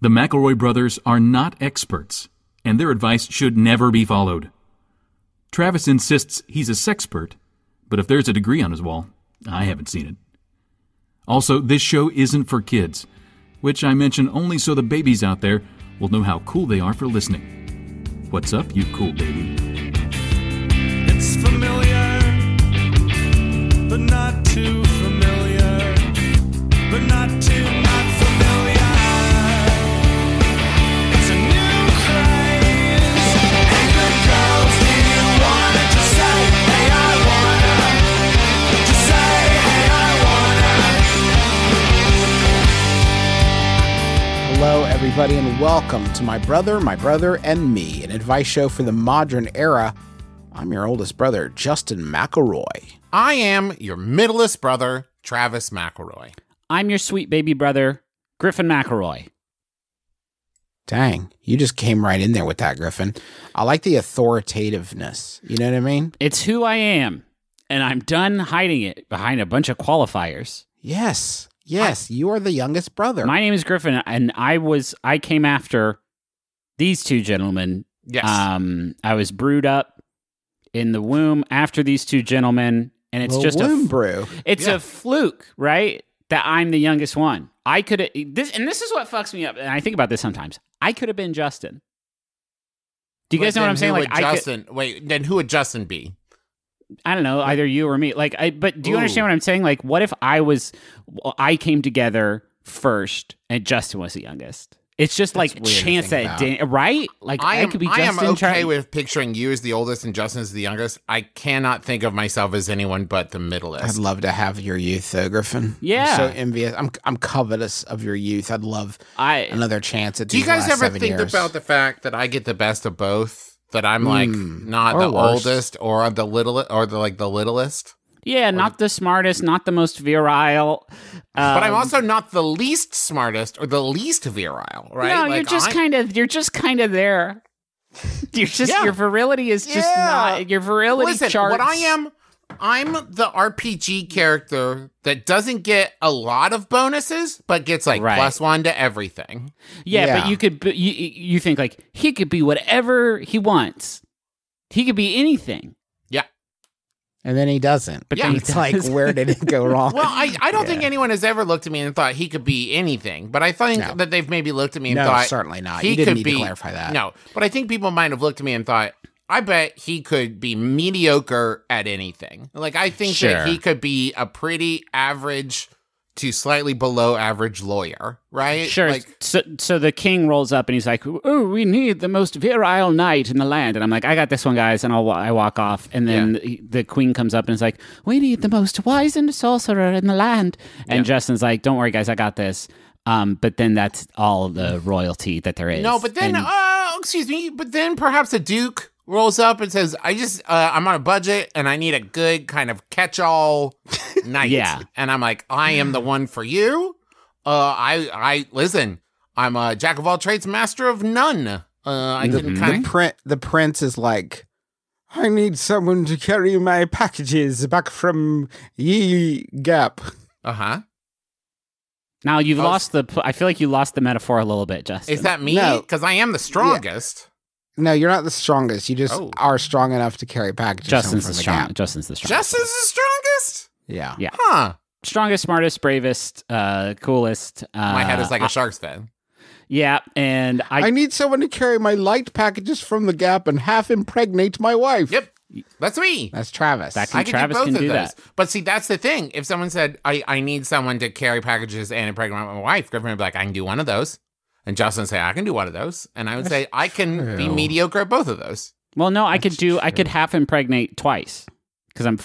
The McElroy brothers are not experts, and their advice should never be followed. Travis insists he's a sexpert, but if there's a degree on his wall, I haven't seen it. Also, this show isn't for kids, which I mention only so the babies out there will know how cool they are for listening. What's up, you cool baby? It's familiar, but not too familiar, but not too not familiar. It's a new craze. Hey, good girls, do you wanna just say, hey, I wanna? Just say, hey, I wanna. Hello, everybody, and welcome to My Brother, and Me, an advice show for the modern era. I'm your oldest brother, Justin McElroy. I am your middlest brother, Travis McElroy. I'm your sweet baby brother, Griffin McElroy. Dang, you just came right in there with that, Griffin. I like the authoritativeness. You know what I mean? It's who I am, and I'm done hiding it behind a bunch of qualifiers. Yes, you are the youngest brother. My name is Griffin, and I came after these two gentlemen. Yes. I was brewed up in the womb after these two gentlemen, and it's just womb brew. It's a fluke, right? That I'm the youngest one. I could have this is what fucks me up, and I think about this sometimes. I could have been Justin. Do you guys know what I'm saying? Like, then who would Justin be? I don't know, either you or me. But do you understand what I'm saying? Like, what if I came together first and Justin was the youngest? It's just like chance that it didn't, right? Like I could be Justin. I am okay with picturing you as the oldest and Justin as the youngest. I cannot think of myself as anyone but the middlest. I'd love to have your youth, though, Griffin. Yeah, I'm so envious. I'm covetous of your youth. I'd love another chance at. Do you guys ever think about the fact that I get the best of both? That I'm like not the oldest or the littlest or the littlest. Yeah, not the smartest, not the most virile. But I'm also not the least smartest or the least virile, right? No, you're just kind of there. You're just your virility is just not your virility. Listen, charts. What I'm the RPG character that doesn't get a lot of bonuses, but gets like +1 to everything. Yeah, but you think like he could be whatever he wants. He could be anything. Yeah. And then he doesn't. But then it's like, where did it go wrong? Well, I don't think anyone has ever looked at me and thought he could be anything. But I think that they've maybe looked at me and thought... certainly not. You didn't need to clarify that. No, but I think people might have looked at me and thought, I bet he could be mediocre at anything. Like, I think that he could be a pretty average to slightly below average lawyer, right? Sure. Like, so the king rolls up and he's like, "Oh, we need the most virile knight in the land." And I'm like, "I got this one, guys." And I walk off. And then the queen comes up and is like, "We need the most wizened sorcerer in the land." And Justin's like, "Don't worry, guys, I got this." But then that's all the royalty that there is. No, but then, excuse me, but then perhaps a duke rolls up and says, I'm on a budget and I need a good kind of catch-all knight. Yeah. And I'm like, I am the one for you. Listen, I'm a jack of all trades, master of none. The prince is like, I need someone to carry my packages back from Ye Gap. Uh-huh. Now you've lost I feel like you lost the metaphor a little bit, Justin. Is that me? Because I am the strongest. Yeah. No, you're not the strongest. You just are strong enough to carry packages. Justin's the strongest. Justin's the strongest? Yeah. Yeah. Huh. Strongest, smartest, bravest, coolest. My head is like a shark's fin. Yeah, and I need someone to carry my light packages from the Gap and half impregnate my wife. Yep. That's me. That's Travis. Travis can do that. But see, that's the thing. If someone said, I need someone to carry packages and impregnate my wife, Griffin would be like, I can do one of those. And Justin would say, I can do one of those. And I would say, I can be mediocre at both of those. Well, no, I could half impregnate twice. Because I'm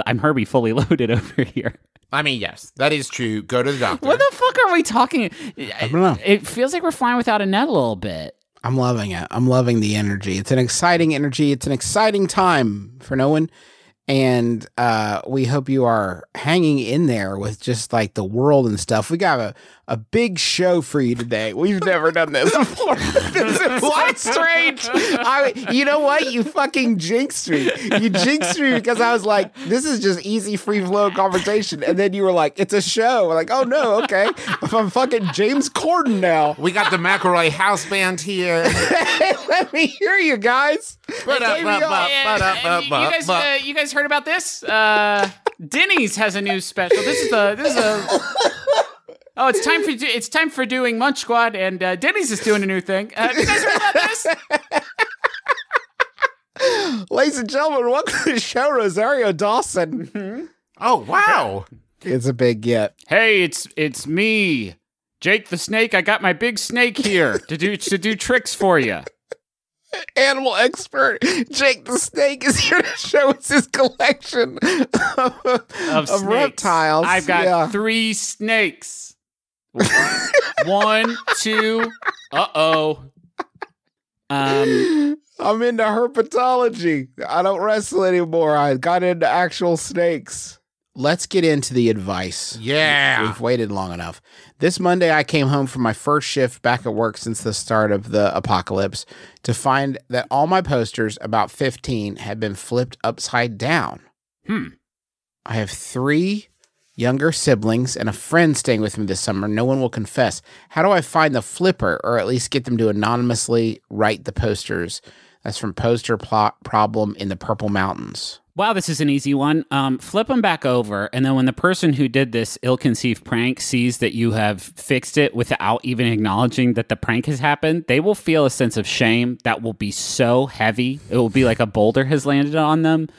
I'm Herbie fully loaded over here. I mean, yes, that is true. Go to the doctor. What the fuck are we talking? I don't know. It feels like we're flying without a net a little bit. I'm loving it. I'm loving the energy. It's an exciting energy. It's an exciting time for no one. And we hope you are hanging in there with just like the world and stuff. We got a big show for you today. We've never done this before. This is so strange. You know what? You fucking jinxed me. You jinxed me because I was like, this is just easy, free-flow conversation. And then you were like, it's a show. We're like, oh, no, okay. I'm fucking James Corden now. We got the McElroy house band here. Let me hear you guys. You guys heard about this? Denny's has a new special. This is a. Oh, it's time for doing Munch Squad, and Denny's is doing a new thing. Have you guys heard about this? Ladies and gentlemen, welcome to the show, Rosario Dawson. Mm-hmm. Oh, wow. It's a big get. Hey, it's me, Jake the Snake. I got my big snake here to do tricks for you. Animal expert Jake the Snake is here to show us his collection of reptiles. I've got 3 snakes. 1, 2. I'm into herpetology. I don't wrestle anymore. I got into actual snakes. Let's get into the advice. Yeah. We've waited long enough. This Monday, I came home from my first shift back at work since the start of the apocalypse to find that all my posters, about 15, had been flipped upside down. I have 3 younger siblings and a friend staying with me this summer. No one will confess. How do I find the flipper, or at least get them to anonymously write the posters? That's from Poster Problem in the Purple Mountains. Wow, this is an easy one. Flip them back over, and then when the person who did this ill-conceived prank sees that you have fixed it without even acknowledging that the prank has happened, they will feel a sense of shame that will be so heavy. It will be like a boulder has landed on them.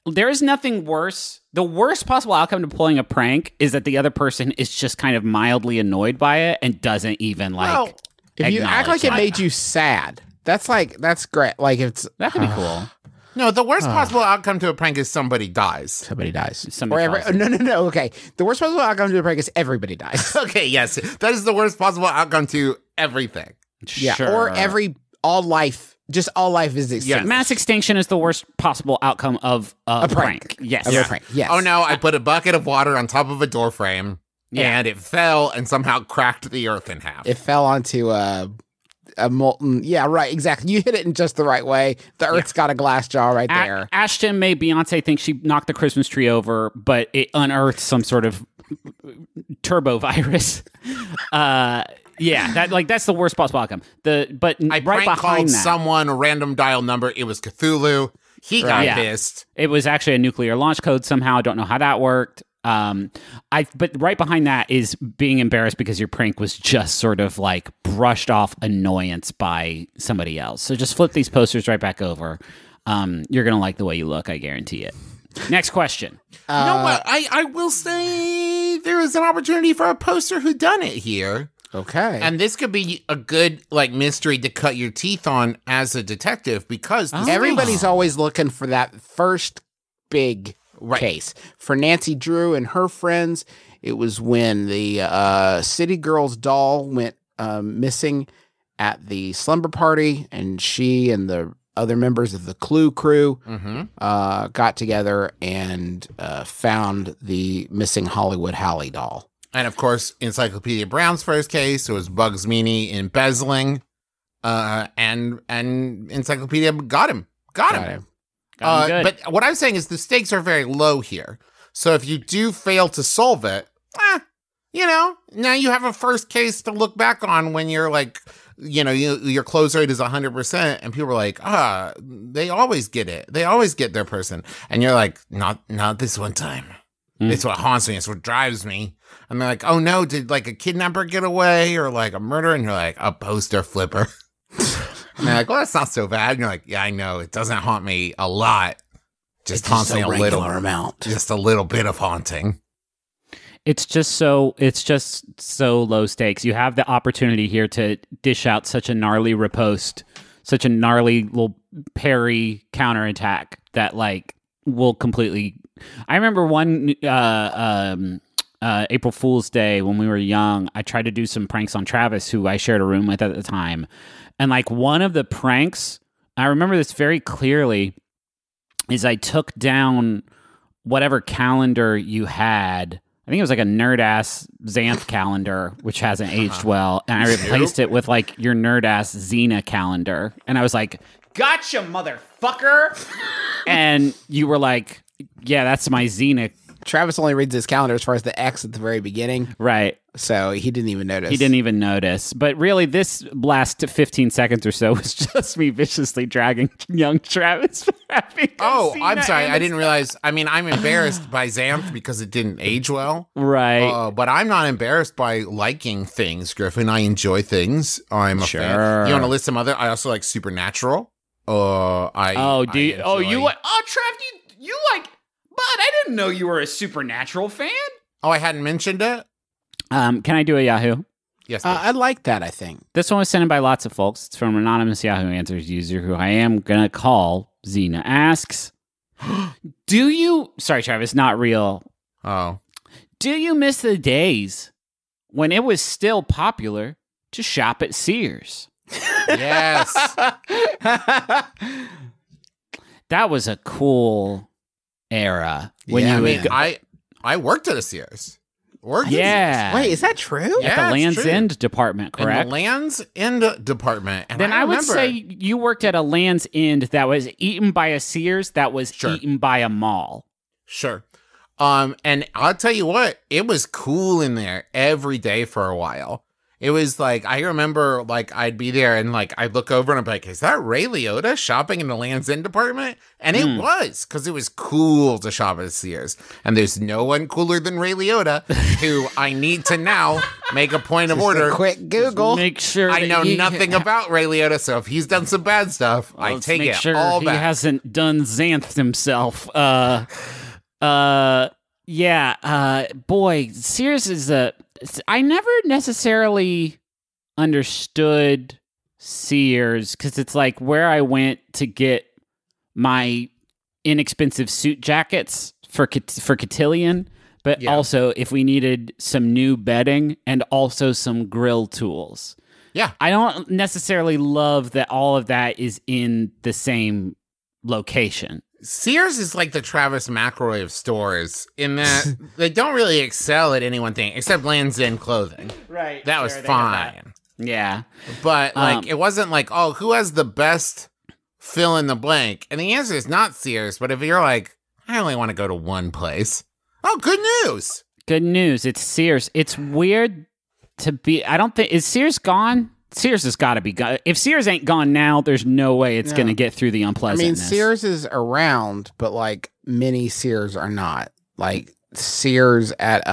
There is nothing worse. The worst possible outcome to pulling a prank is that the other person is just kind of mildly annoyed by it and doesn't even if you act like it made you sad, that's great. Like that could be cool. No, the worst possible outcome to a prank is somebody dies. Somebody dies. No. Okay. The worst possible outcome to a prank is everybody dies. Okay, yes. That is the worst possible outcome to everything. Yeah. Sure. Or all life is extinct. Yeah. Mass extinction is the worst possible outcome of a prank. Yes. A prank. Yes. Oh no, I put a bucket of water on top of a door frame and it fell and somehow cracked the earth in half. It fell onto a molten. Yeah, right. Exactly. You hit it in just the right way. The Earth's got a glass jaw right there. Ashton made Beyonce think she knocked the Christmas tree over, but it unearthed some sort of turbo virus. That's the worst possible outcome. I right prank behind called that, someone, a random dial number. It was Cthulhu. He got pissed. It was actually a nuclear launch code somehow. I don't know how that worked. But right behind that is being embarrassed because your prank was just sort of like brushed off annoyance by somebody else. So just flip these posters right back over. You're gonna like the way you look, I guarantee it. Next question. You know what? I will say there is an opportunity for a poster whodunit here. Okay. And this could be a good mystery to cut your teeth on as a detective because everybody's always looking for that first big case. For Nancy Drew and her friends, it was when the City Girls doll went missing at the slumber party, and she and the other members of the Clue crew got together and found the missing Hollywood Hallie doll. And of course, Encyclopedia Brown's first case was Bugs Meany embezzling, and Encyclopedia got him. But what I'm saying is the stakes are very low here. So if you do fail to solve it, now you have a first case to look back on when you're your close rate is 100%, and people are like, they always get it. They always get their person. And you're like, not this one time. It's what haunts me. It's what drives me. And they're like, oh no, did a kidnapper get away or a murder? And you're like, a poster flipper. And they're like, well, that's not so bad. And you're like, yeah, I know. It doesn't haunt me a lot. Just haunts me a little amount. Just a little bit of haunting. It's just so low stakes. You have the opportunity here to dish out such a gnarly riposte, such a gnarly little parry counterattack that will completely. I remember one April Fool's Day when we were young. I tried to do some pranks on Travis, who I shared a room with at the time, and one of the pranks, I remember this very clearly, is I took down whatever calendar you had. think it was like a nerd ass Xanth calendar, which hasn't aged well, and I replaced it with like your nerd ass Xena calendar, and I was like, "Gotcha, motherfucker!" And you were like, "Yeah, that's my Xena." Travis only reads his calendar as far as the X at the very beginning. Right. So he didn't even notice. He didn't even notice. But really, this last 15 seconds or so was just me viciously dragging young Travis for having I'm sorry. I didn't realize. I mean, I'm embarrassed by Xanth because it didn't age well. Right. But I'm not embarrassed by liking things, Griffin. I enjoy things. I'm a fan. You want to list some other? I also like Supernatural. Trav, you like... But I didn't know you were a Supernatural fan. Oh, I hadn't mentioned it? Can I do a Yahoo? Yes. I like that, I think. This one was sent in by lots of folks. It's from an anonymous Yahoo Answers user who I am going to call Xena asks, do you... Sorry, Travis, not real. Oh. Do you miss the days when it was still popular to shop at Sears? Yes. That was a cool... era when I worked at a Sears. Wait, is that true? At the Land's End department, correct? In the Land's End department. And then I would say you worked at a Land's End that was eaten by a Sears that was eaten by a mall. Sure. And I'll tell you what, it was cool in there every day for a while. It was like, I remember, like, I'd be there and, like, I'd look over and I'd be like, is that Ray Liotta shopping in the Land's End department? And it was, because it was cool to shop at Sears. And there's no one cooler than Ray Liotta, who I need to now make a point of order. Quick Google. Make sure I know nothing about Ray Liotta, so if he's done some bad stuff, I take it all back. He hasn't done Xanth himself. Boy, Sears is I never necessarily understood Sears because it's like where I went to get my inexpensive suit jackets for cotillion, but also if we needed some new bedding and also some grill tools. Yeah. I don't necessarily love that all of that is in the same location. Sears is like the Travis McElroy of stores in that they don't really excel at any one thing except Land's End clothing. Right. That was fine. Yeah. But like it wasn't like, oh, who has the best fill in the blank? And the answer is not Sears, but if you're like, I only want to go to one place. Oh, good news. Good news. It's Sears. It's weird to be is Sears gone? Sears has got to be gone. If Sears ain't gone now, there's no way it's going to get through the unpleasantness. I mean, Sears is around, but like many Sears are not. Like Sears at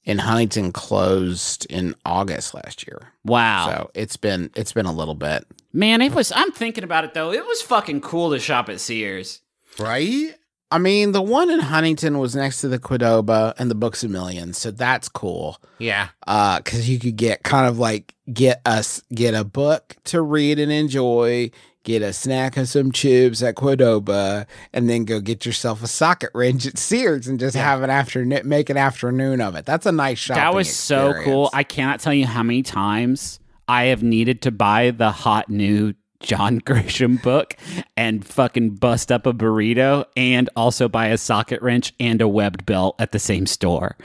in Huntington closed in August last year. Wow. So it's been a little bit. Man, I'm thinking about it though. It was fucking cool to shop at Sears. Right? I mean, the one in Huntington was next to the Qdoba and the Books a Million, so that's cool. Yeah. Because you could get kind of like get a book to read and enjoy, get a snack of some chips at Qdoba, and then go get yourself a socket wrench at Sears and just have an afternoon, make an afternoon of it. That's a nice shopping That was experience. so cool. I cannot tell you how many times I have needed to buy the hot new John Grisham book and fucking bust up a burrito and also buy a socket wrench and a webbed belt at the same store.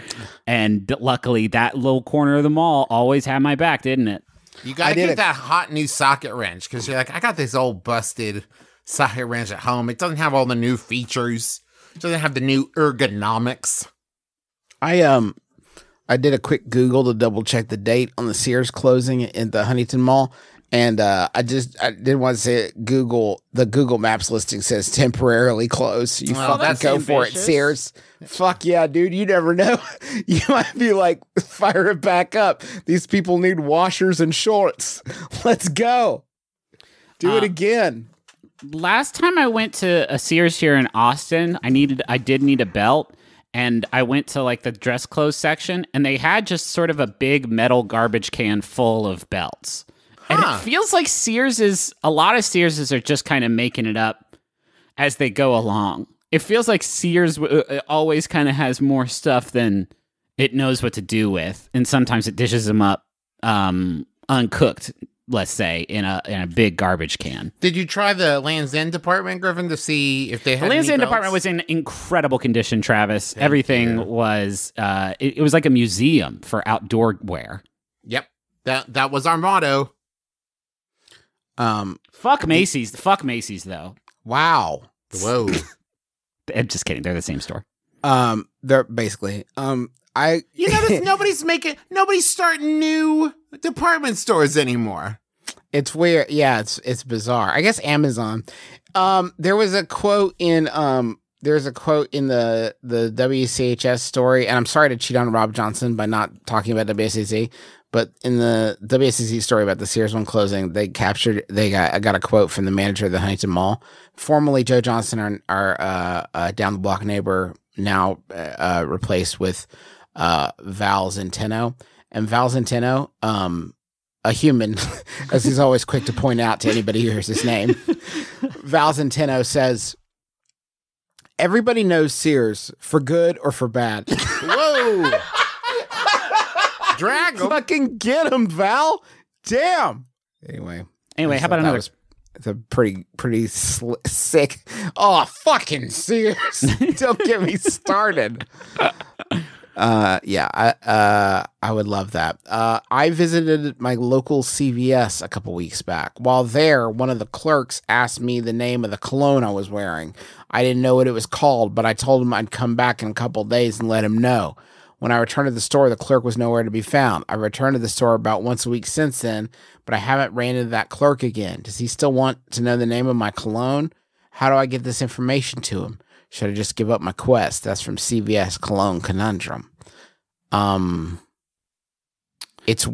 And luckily that little corner of the mall always had my back, didn't it? You got to get that hot new socket wrench because you're like, I got this old busted socket wrench at home. It doesn't have all the new features. It doesn't have the new ergonomics. I did a quick Google to double check the date on the Sears closing in the Huntington Mall. And I didn't want to say it. The Google Maps listing says temporarily closed. You fucking go for it, Sears. Fuck yeah, dude. You never know. You might be like, fire it back up. These people need washers and shorts. Let's go. Do it again. Last time I went to a Sears here in Austin, I did need a belt. And I went to like the dress clothes section and they had just sort of a big metal garbage can full of belts. And it feels like a lot of Searses are just kind of making it up as they go along. It feels like Sears always kind of has more stuff than it knows what to do with. And sometimes it dishes them up uncooked, let's say, in a big garbage can. Did you try the Land's End department, Griffin, to see if they had The Land's any End belts? department was in incredible condition, Travis. Everything was, it was like a museum for outdoor wear. Yep. That was our motto. Fuck Macy's. Fuck Macy's, though. Wow. Whoa. I'm just kidding. They're the same store. They're basically, You notice nobody's starting new department stores anymore. it's weird. Yeah, it's bizarre. I guess Amazon. There was a quote in the WCHS story, and I'm sorry to cheat on Rob Johnson by not talking about WCC, but in the WCC story about the Sears one closing, I got a quote from the manager of the Huntington Mall, formerly Joe Johnson, our down the block neighbor, now replaced with Val Zenteno. And Val Zenteno, a human, as he's always quick to point out to anybody who hears his name, Val Zenteno says, "Everybody knows Sears, for good or for bad." Whoa. Drag 'em. Fucking get him, Val. Damn. Anyway, How about another? It's a pretty sick. Oh, fucking Sears! Don't get me started. I would love that. I visited my local CVS a couple weeks back. While there, one of the clerks asked me the name of the cologne I was wearing. I didn't know what it was called, but I told him I'd come back in a couple days and let him know. When I returned to the store, the clerk was nowhere to be found. I returned to the store about once a week since then, but I haven't ran into that clerk again. Does he still want to know the name of my cologne? How do I get this information to him? Should I just give up my quest? That's from CVS Cologne Conundrum. It's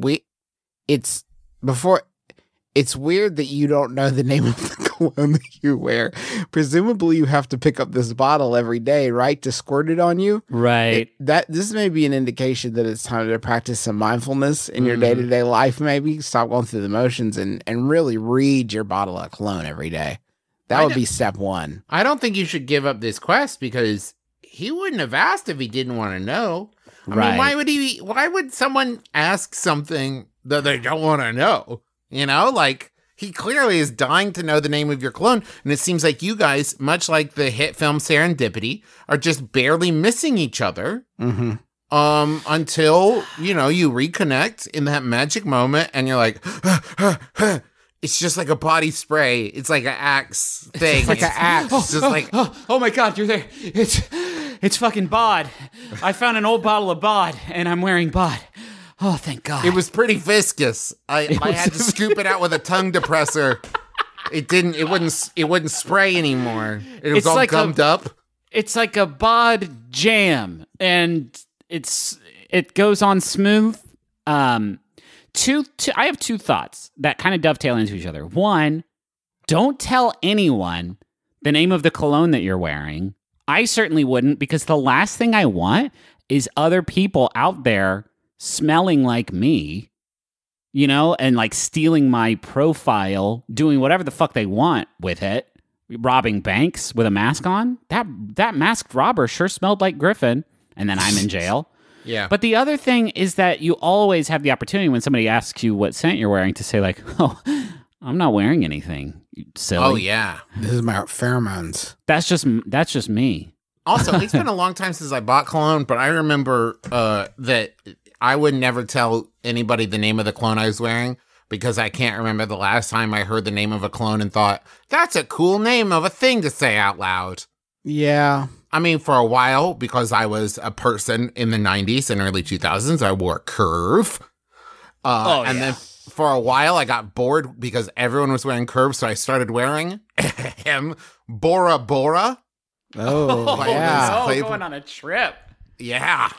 weird that you don't know the name of the cologne that you wear. Presumably you have to pick up this bottle every day, right? To squirt it on you. Right. This may be an indication that it's time to practice some mindfulness in your day-to-day life, maybe. Stop going through the motions and really read your bottle of cologne every day. That would be step one. I don't think you should give up this quest because he wouldn't have asked if he didn't want to know. I mean, why would someone ask something that they don't want to know? You know, like, he clearly is dying to know the name of your cologne. And it seems like you guys, much like the hit film Serendipity, are just barely missing each other. Mm-hmm. Until, you reconnect in that magic moment and you're like, it's just like a body spray. It's like an Axe thing. It's like an Axe. It's just like, oh my God, you're there. It's fucking Bod. I found an old bottle of Bod and I'm wearing Bod. Oh, thank God. it was pretty viscous. I had to scoop it out with a tongue depressor. It wouldn't spray anymore. It was all like gummed up. It's like a Bod jam and it goes on smooth. I have two thoughts that kind of dovetail into each other. One, don't tell anyone the name of the cologne that you're wearing. I certainly wouldn't, because the last thing I want is other people out there smelling like me, and like stealing my profile, doing whatever the fuck they want with it, robbing banks with a mask on. That masked robber sure smelled like Griffin, and then I'm in jail. Yeah. But the other thing is that you always have the opportunity when somebody asks you what scent you're wearing to say like, "Oh, I'm not wearing anything, you silly." Oh yeah. This is my pheromones. That's just me. Also, it's been a long time since I bought cologne, but I remember that I would never tell anybody the name of the cologne I was wearing because I can't remember the last time I heard the name of a cologne and thought, that's a cool name of a thing to say out loud. Yeah. I mean, for a while, because I was a person in the 90s and early 2000s, I wore Curve. And then for a while, I got bored because everyone was wearing Curve, so I started wearing Bora Bora. Oh, yeah. Going on a trip. Yeah.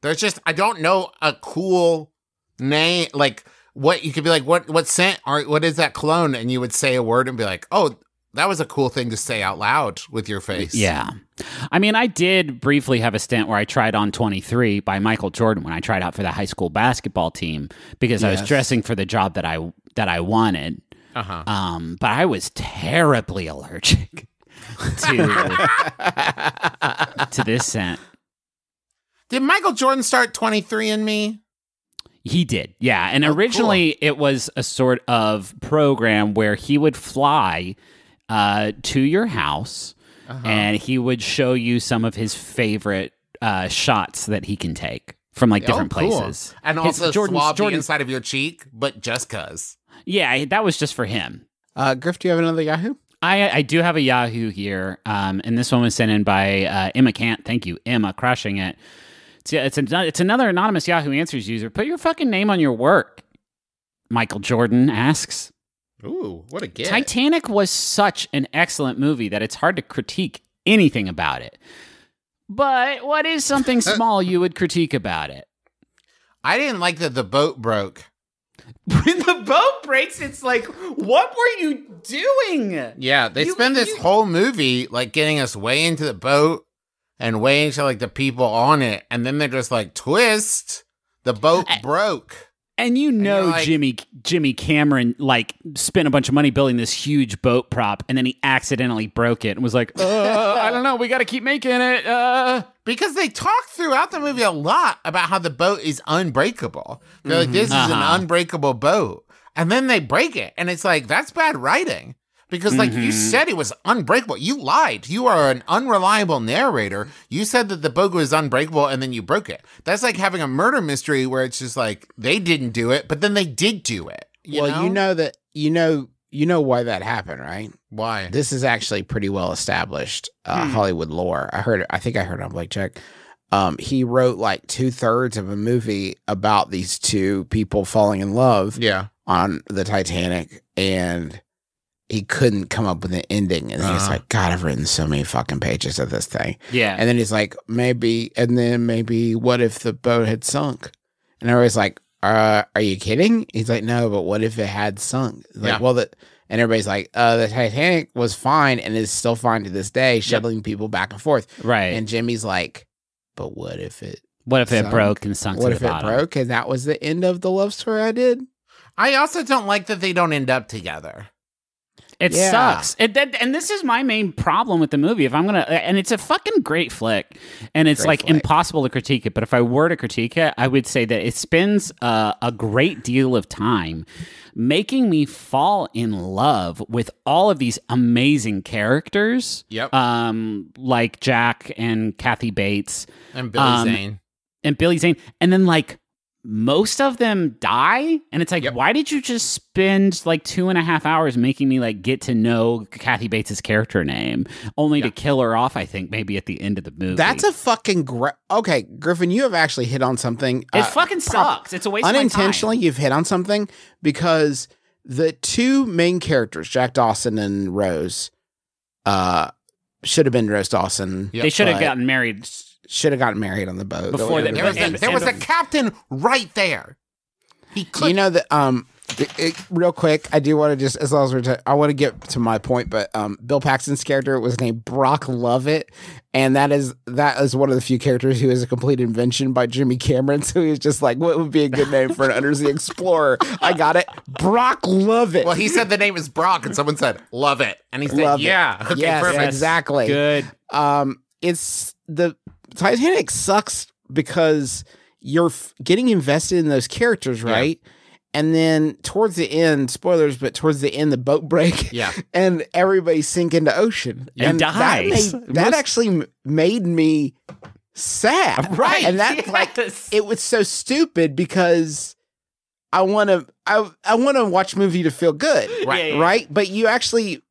There's just, I don't know a cool name, like, what you could be like, what scent, or what is that cologne? And you would say a word and be like, oh, that was a cool thing to say out loud with your face. Yeah. I mean, I did briefly have a stint where I tried on 23 by Michael Jordan when I tried out for the high school basketball team because I was dressing for the job that I wanted. Uh-huh. But I was terribly allergic to this scent. Did Michael Jordan start 23 and Me? He did, yeah. And originally it was a sort of program where he would fly to your house and he would show you some of his favorite shots that he can take from like different places. And also swab the inside of your cheek, but just cuz. Yeah, that was just for him. Griff, do you have another Yahoo? I do have a Yahoo here, and this one was sent in by Emma Cant. Thank you, Emma, crushing it. It's another anonymous Yahoo Answers user. Put your fucking name on your work. Michael Jordan asks. Ooh, what a gift. Titanic was such an excellent movie that it's hard to critique anything about it. But what is something small you would critique about it? I didn't like that the boat broke. When the boat breaks, it's like, what were you doing? Yeah, they spend this whole movie like getting us way into the boat and way into like the people on it, and then they're just like, twist, the boat broke. And like, Jimmy Cameron like spent a bunch of money building this huge boat prop, and then he accidentally broke it and was like, I don't know, we got to keep making it. Because they talk throughout the movie a lot about how the boat is unbreakable. They're like, this is an unbreakable boat. And then they break it. And it's like, that's bad writing. Because like you said it was unbreakable. You lied. You are an unreliable narrator. You said that the boat was unbreakable and then you broke it. That's like having a murder mystery where it's just like, they didn't do it, but then they did do it. You know why that happened, right? Why? This is actually pretty well established Hollywood lore. I think I heard on Blake Check. He wrote like 2/3 of a movie about these two people falling in love on the Titanic, and he couldn't come up with an ending. And he's like, God, I've written so many fucking pages of this thing. Yeah. And then he's like, maybe what if the boat had sunk? And everybody's like, are you kidding? He's like, no, but what if it had sunk? Like, and everybody's like, the Titanic was fine and is still fine to this day, shuttling people back and forth. Right. And Jimmy's like, but what if it broke and sunk to the bottom? What if it broke and that was the end of the love story I did? I also don't like that they don't end up together. It sucks. And this is my main problem with the movie. And it's a fucking great flick, and it's impossible to critique it. But if I were to critique it, I would say that it spends a great deal of time making me fall in love with all of these amazing characters. Yep. Like Jack and Kathy Bates and Billy Zane. And then like most of them die, and it's like, why did you just spend like 2.5 hours making me like get to know Kathy Bates' character name only to kill her off, I think, maybe at the end of the movie? That's a fucking okay, Griffin, you have actually hit on something. It fucking sucks. It's a waste of my time. Unintentionally, you've hit on something, because the two main characters, Jack Dawson and Rose, should have been Rose Dawson. They should have gotten married. Should have gotten married on the boat. Before there was a captain right there. He could. You know that. Real quick, I do want to just, as long as I want to get to my point, but Bill Paxton's character was named Brock Lovett, and that is one of the few characters who is a complete invention by Jimmy Cameron. So he was just like, what would be a good name for an undersea explorer? I got it, Brock Lovett. Well, he said the name is Brock, and someone said love it, and he said, okay, yes, perfect, exactly, good. It's the Titanic sucks because you're getting invested in those characters, right? Yeah. And then towards the end, spoilers, but towards the end, the boat break, and everybody sink into ocean and dies. That actually made me sad, right? And that like it was so stupid because I want to watch a movie to feel good, right? Right? But you actually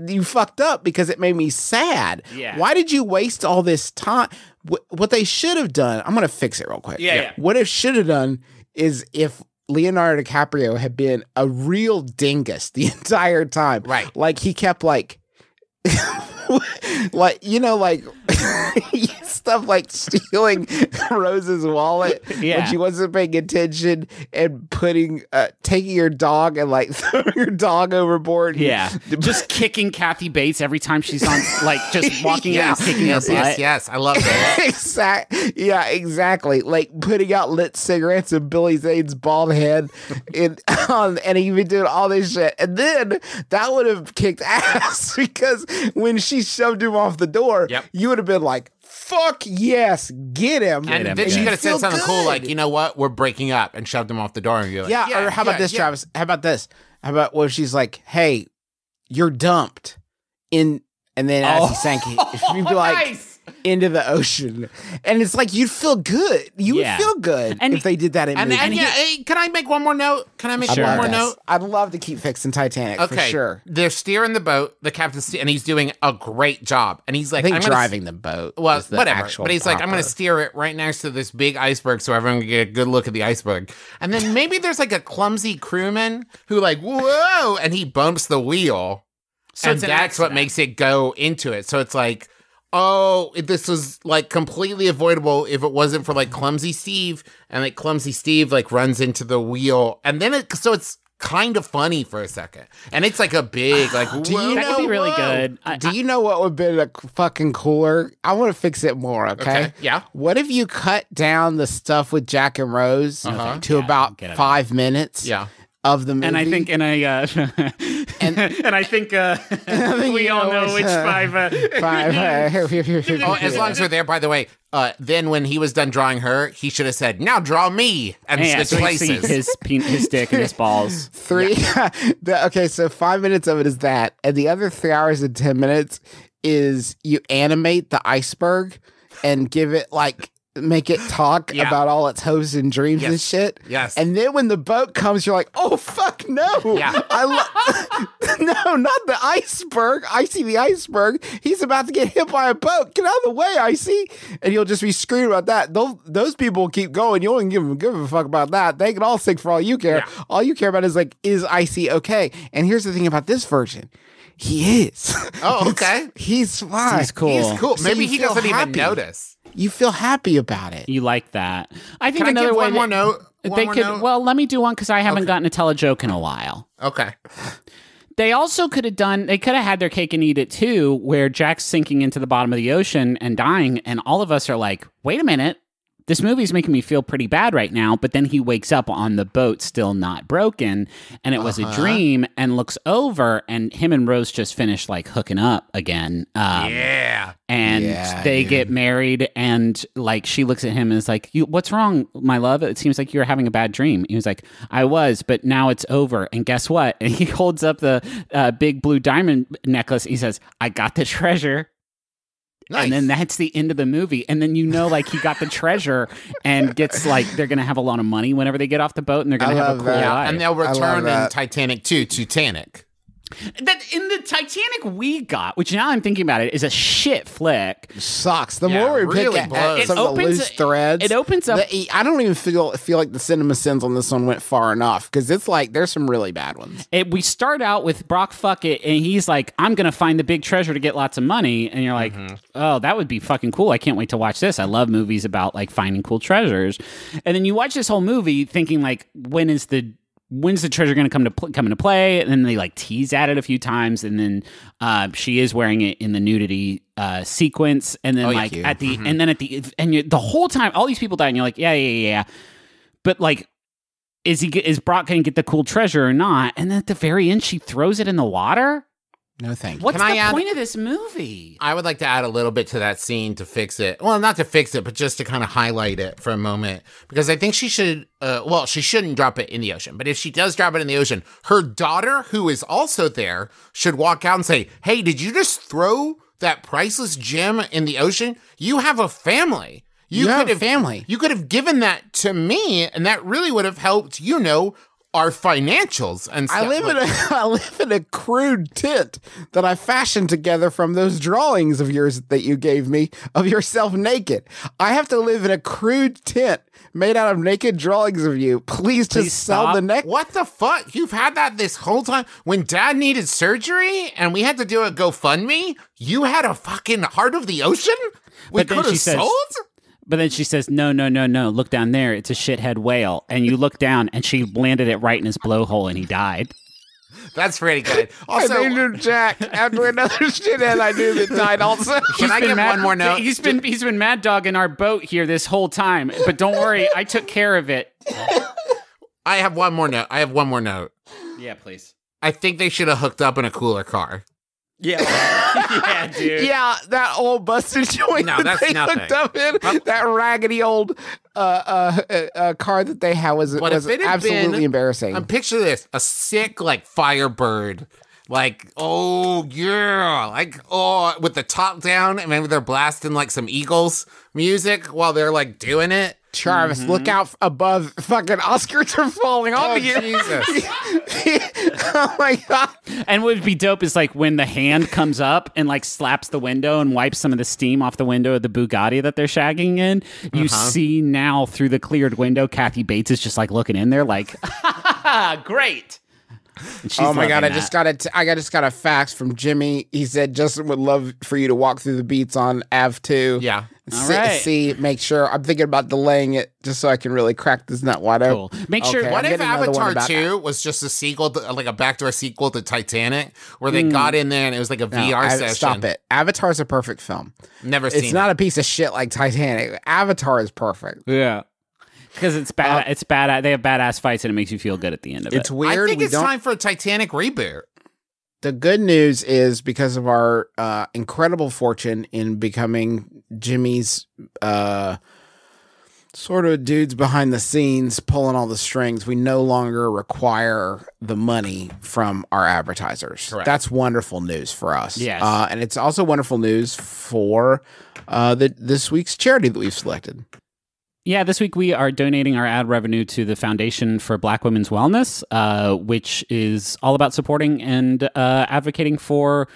you fucked up because it made me sad. Yeah. Why did you waste all this time? What they should have done, I'm going to fix it real quick. Yeah. What it should have done is if Leonardo DiCaprio had been a real dingus the entire time. Right. Like he kept like, like, you know, like stuff like stealing Rose's wallet when she wasn't paying attention and taking her dog and like throwing her dog overboard. Yeah. Just kicking Kathy Bates every time she's on, like just walking in and kicking her butt. Yes, I love that. Yeah, exactly. Like putting out lit cigarettes in Billy Zane's bald head and he been doing all this shit. And then that would have kicked ass because when she shoved him off the door, you would have been like, fuck yes, get him. And then him. she You could have said feel something cool good. like, you know what, we're breaking up, and shoved him off the door. And you're like, Yeah, or how about this, Travis? How about this? How about where she's like, hey, you're dumped in, and then as he sank, she'd be like, into the ocean. And it's like, you'd feel good. You would feel good if they did that in movies. Hey, can I make one more note? Can I make one more note? I'd love to keep fixing Titanic, for sure. They're steering the boat, the captain's and he's doing a great job. And he's like, I think I'm gonna driving the boat. Well, is the whatever. actual But he's like, I'm going to proper- steer it right next to this big iceberg so everyone can get a good look at the iceberg. And then maybe there's like a clumsy crewman who like, whoa, and he bumps the wheel. So and that's what makes it go into it. So it's like, oh, this was like completely avoidable if it wasn't for like Clumsy Steve, and like Clumsy Steve like runs into the wheel, and then so it's kind of funny for a second, and it's like a big like. Do you That know could be really whoa. good. Do you know what would be a fucking cooler? I want to fix it more. Okay. Yeah. What if you cut down the stuff with Jack and Rose to about get it 5 minutes? Yeah. Of the movie, And I think, and I think we all know which five. Oh, As long as we're there, by the way, then when he was done drawing her, he should have said, now draw me, and yeah, switch so you see places. his dick and his balls. three. Okay, so 5 minutes of it is that, and the other 3 hours and 10 minutes is you animate the iceberg and give it like. Make it talk about all its hopes and dreams and shit. Yes. And then when the boat comes, you're like, oh, fuck no. Yeah. No, not the iceberg. I see the iceberg. He's about to get hit by a boat. Get out of the way, Icy. And you'll just be screaming about that. Those people will keep going. You don't give a fuck about that. They can all sink for all you care. Yeah. All you care about is like, is Icy okay? And here's the thing about this version. He is. Oh, okay. He's fine. He's cool. He's cool. So Maybe you he feel doesn't even happy. notice. You feel happy about it. You like that? I think Can I another give way one more note? They could. Well, let me do one because I haven't gotten to tell a joke in a while. Okay. They also could have done. They could have had their cake and eat it too, where Jack's sinking into the bottom of the ocean and dying, and all of us are like, "Wait a minute, this movie's making me feel pretty bad right now." But then he wakes up on the boat, still not broken, and it was a dream, and looks over, and him and Rose just finished like hooking up again. Yeah. And they get married, and like she looks at him and is like, "What's wrong, my love? It seems like you're having a bad dream." He was like, "I was, but now it's over." And guess what? And he holds up the big blue diamond necklace. He says, "I got the treasure." Nice. And then that's the end of the movie. And then you know, like, he got the treasure and gets, like, they're going to have a lot of money whenever they get off the boat, and they're going to have a love cool that. life. And they'll love return in that. Titanic 2 to Titanic. That in the Titanic we got, which now I'm thinking about it, is a shit flick. Sucks. The Yeah, more we really pick at blows. some of the loose threads, It opens up. I don't even feel like the cinema sins on this one went far enough because it's like there's some really bad ones. We start out with Brock Fuckett, and he's like, "I'm gonna find the big treasure to get lots of money," and you're like, "Oh, that would be fucking cool! I can't wait to watch this. I love movies about like finding cool treasures." And then you watch this whole movie thinking like, when's the treasure going to come into play? And then they like tease at it a few times, and then she is wearing it in the nudity sequence, and then at the and then at the the whole time all these people die, and you're like, yeah, but like, is Brock going to get the cool treasure or not? And then at the very end, she throws it in the water. No, thank you. What's Can I the add- point of this movie? I would like to add a little bit to that scene to fix it. Well, not to fix it, but just to kind of highlight it for a moment. Because I think she should, she shouldn't drop it in the ocean. But if she does drop it in the ocean, her daughter, who is also there, should walk out and say, "Hey, did you just throw that priceless gem in the ocean? You have a family. You have a family. You could have given that to me, and that really would have helped, our financials and stuff. I live in a crude tent that I fashioned together from those drawings of yours that you gave me of yourself naked. I have to live in a crude tent made out of naked drawings of you. Please just sell stop. the neck. What the fuck? You've had that this whole time? When Dad needed surgery and we had to do a GoFundMe, you had a fucking Heart of the Ocean? We But then could have she says- sold? But then she says, no, look down there. It's a shithead whale. And you look down, and she landed it right in his blowhole, and he died. That's pretty good. Also, I named him Jack after another shithead I knew that died also. can I give one more note? He's been mad dogging our boat here this whole time. But don't worry, I took care of it. I have one more note. Yeah, please. I think they should have hooked up in a cooler car. Yeah. Yeah, dude. Yeah, that old busted joint No, that that's they nothing. hooked up in. That raggedy old car that they had was But if it had absolutely been- embarrassing. Picture this: a sick like Firebird, like oh yeah, like oh with the top down, and maybe they're blasting like some Eagles music while they're like doing it. Travis, look out above. Fucking Oscars are falling onto you. Jesus. Oh my God. And what would be dope is like when the hand comes up and like slaps the window and wipes some of the steam off the window of the Bugatti that they're shagging in. You see now through the cleared window, Kathy Bates is just like looking in there like, great. And she's Oh my God! loving I just that. got a fax from Jimmy. He said Justin would love for you to walk through the beats on Ave 2. Yeah. All right. Make sure. I'm thinking about delaying it just so I can really crack this nut wide open. Cool. Make sure. Okay. What I'm if getting another one Avatar about 2 was just a sequel, like a backdoor sequel to Titanic, where they got in there and it was like a VR session? Stop it. Avatar's a perfect film. Never seen It's not a piece of shit like Titanic. Avatar is perfect. Yeah. Because it's bad. It's bad. They have badass fights and it makes you feel good at the end of It's it. weird. I think we it's don't. time for a Titanic reboot. The good news is because of our incredible fortune in becoming Jimmy's sort of dudes behind the scenes pulling all the strings, we no longer require the money from our advertisers. Correct. That's wonderful news for us. Yes. And it's also wonderful news for this week's charity that we've selected. Yeah, this week we are donating our ad revenue to the Foundation for Black Women's Wellness, which is all about supporting and advocating for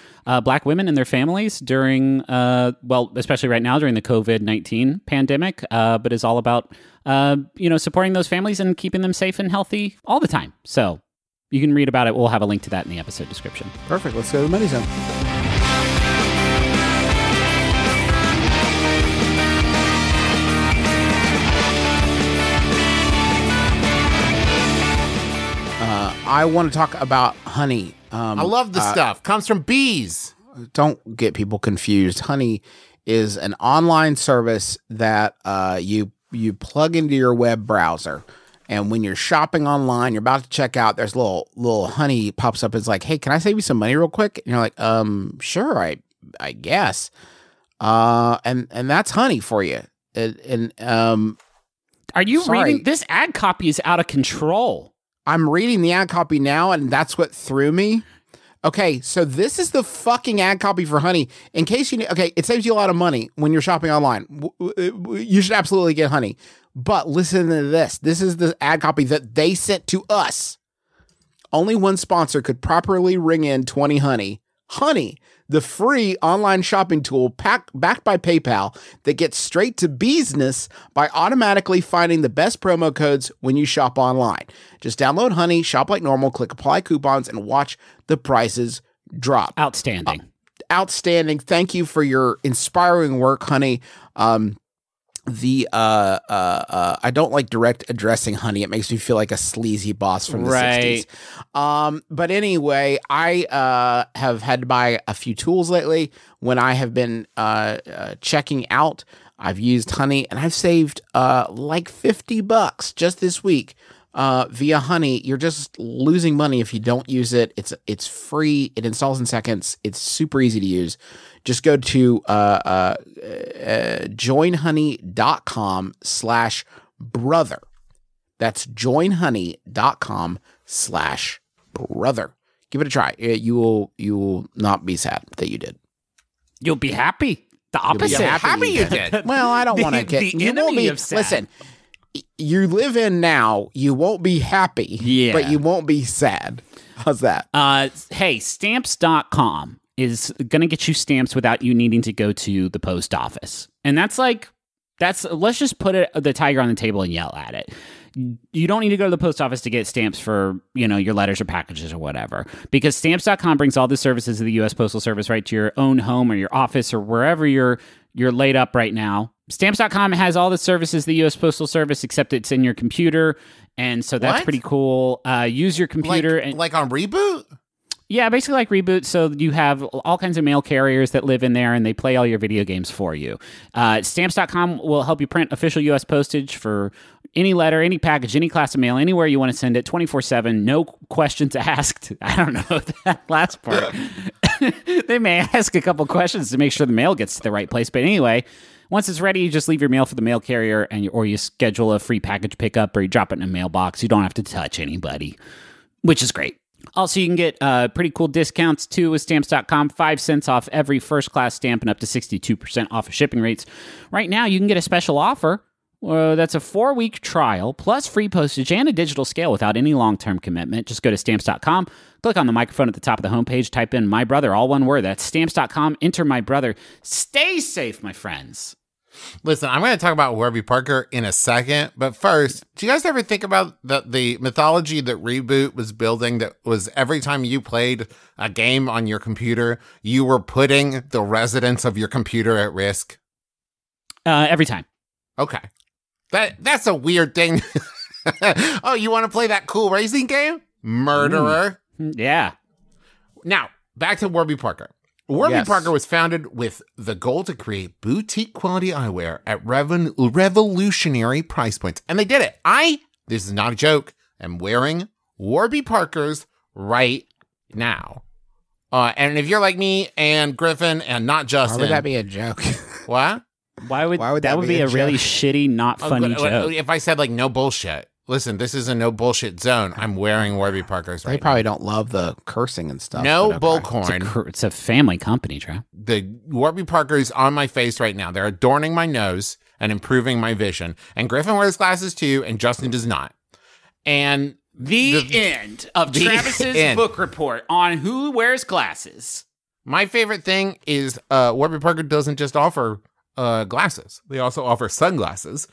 Black women and their families during, especially right now during the COVID-19 pandemic, but is all about, supporting those families and keeping them safe and healthy all the time. So you can read about it. We'll have a link to that in the episode description. Perfect. Let's go to the money zone. I want to talk about honey. I love the stuff. Comes from bees. Don't get people confused. Honey is an online service that you plug into your web browser, and when you're shopping online, you're about to check out. There's little honey pops up. It's like, hey, can I save you some money real quick? And you're like, sure, I guess. And that's honey for you. Are you Sorry. reading? This ad copy is out of control. I'm reading the ad copy now, and that's what threw me. Okay, so this is the fucking ad copy for honey. In case you it saves you a lot of money when you're shopping online. You should absolutely get honey. But listen to this. This is the ad copy that they sent to us. Only one sponsor could properly ring in 20 honey. Honey, the free online shopping tool backed by PayPal that gets straight to business by automatically finding the best promo codes when you shop online. Just download Honey, shop like normal, click apply coupons, and watch the prices drop. Outstanding. Outstanding. Thank you for your inspiring work, Honey. I don't like direct addressing Honey. It makes me feel like a sleazy boss from the 60s. But anyway, I have had to buy a few tools lately. When I have been checking out, I've used Honey, and I've saved like $50 just this week via Honey. You're just losing money if you don't use it. It's free. It installs in seconds. It's super easy to use. Just go to joinhoney.com/brother. That's joinhoney.com/brother. Give it a try. You will not be sad that you did. You'll be happy. The opposite. Happy you did. Well, I don't want to get the you won't enemy be, of sad. Listen, you live in now. You won't be happy, but you won't be sad. How's that? Hey, stamps.com is going to get you stamps without you needing to go to the post office. And let's just put the tiger on the table and yell at it. You don't need to go to the post office to get stamps for, your letters or packages or whatever, because stamps.com brings all the services of the U.S. Postal Service right to your own home or your office or wherever you're laid up right now. Stamps.com has all the services of the U.S. Postal Service, except it's in your computer. And so that's What? pretty cool. Use your computer. Like on Reboot? Yeah, basically like Reboot. So you have all kinds of mail carriers that live in there, and they play all your video games for you. Stamps.com will help you print official U.S. postage for any letter, any package, any class of mail, anywhere you want to send it, 24/7, no questions asked. I don't know that last part. They may ask a couple questions to make sure the mail gets to the right place. But anyway, once it's ready, you just leave your mail for the mail carrier, or you schedule a free package pickup, or you drop it in a mailbox. You don't have to touch anybody, which is great. Also, you can get pretty cool discounts, too, with Stamps.com. 5 cents off every first-class stamp and up to 62% off of shipping rates. Right now, you can get a special offer. That's a 4-week trial, plus free postage and a digital scale without any long-term commitment. Just go to Stamps.com, click on the microphone at the top of the homepage, type in My Brother, all one word. That's Stamps.com, enter My Brother. Stay safe, my friends. Listen, I'm going to talk about Warby Parker in a second, but first, do you guys ever think about the mythology that Reboot was building, that was every time you played a game on your computer, you were putting the residents of your computer at risk? Every time. Okay. That's a weird thing. Oh, you want to play that cool racing game? Murderer. Yeah. Now, back to Warby Parker. Warby Parker was founded with the goal to create boutique quality eyewear at revolutionary price points. And they did it. This is not a joke, am wearing Warby Parkers right now. And if you're like me and Griffin and not Justin. Why would that be a joke? What? Why would that be a really shitty, not funny joke? If I said like no bullshit. Listen, this is a no bullshit zone. I'm wearing Warby Parkers right now. They probably don't love the cursing and stuff. No bullcorn. It's a family company, Trav. The Warby Parkers on my face right now. They're adorning my nose and improving my vision. And Griffin wears glasses too, and Justin does not. And the end of Travis's book report on who wears glasses. My favorite thing is Warby Parker doesn't just offer glasses. They also offer sunglasses,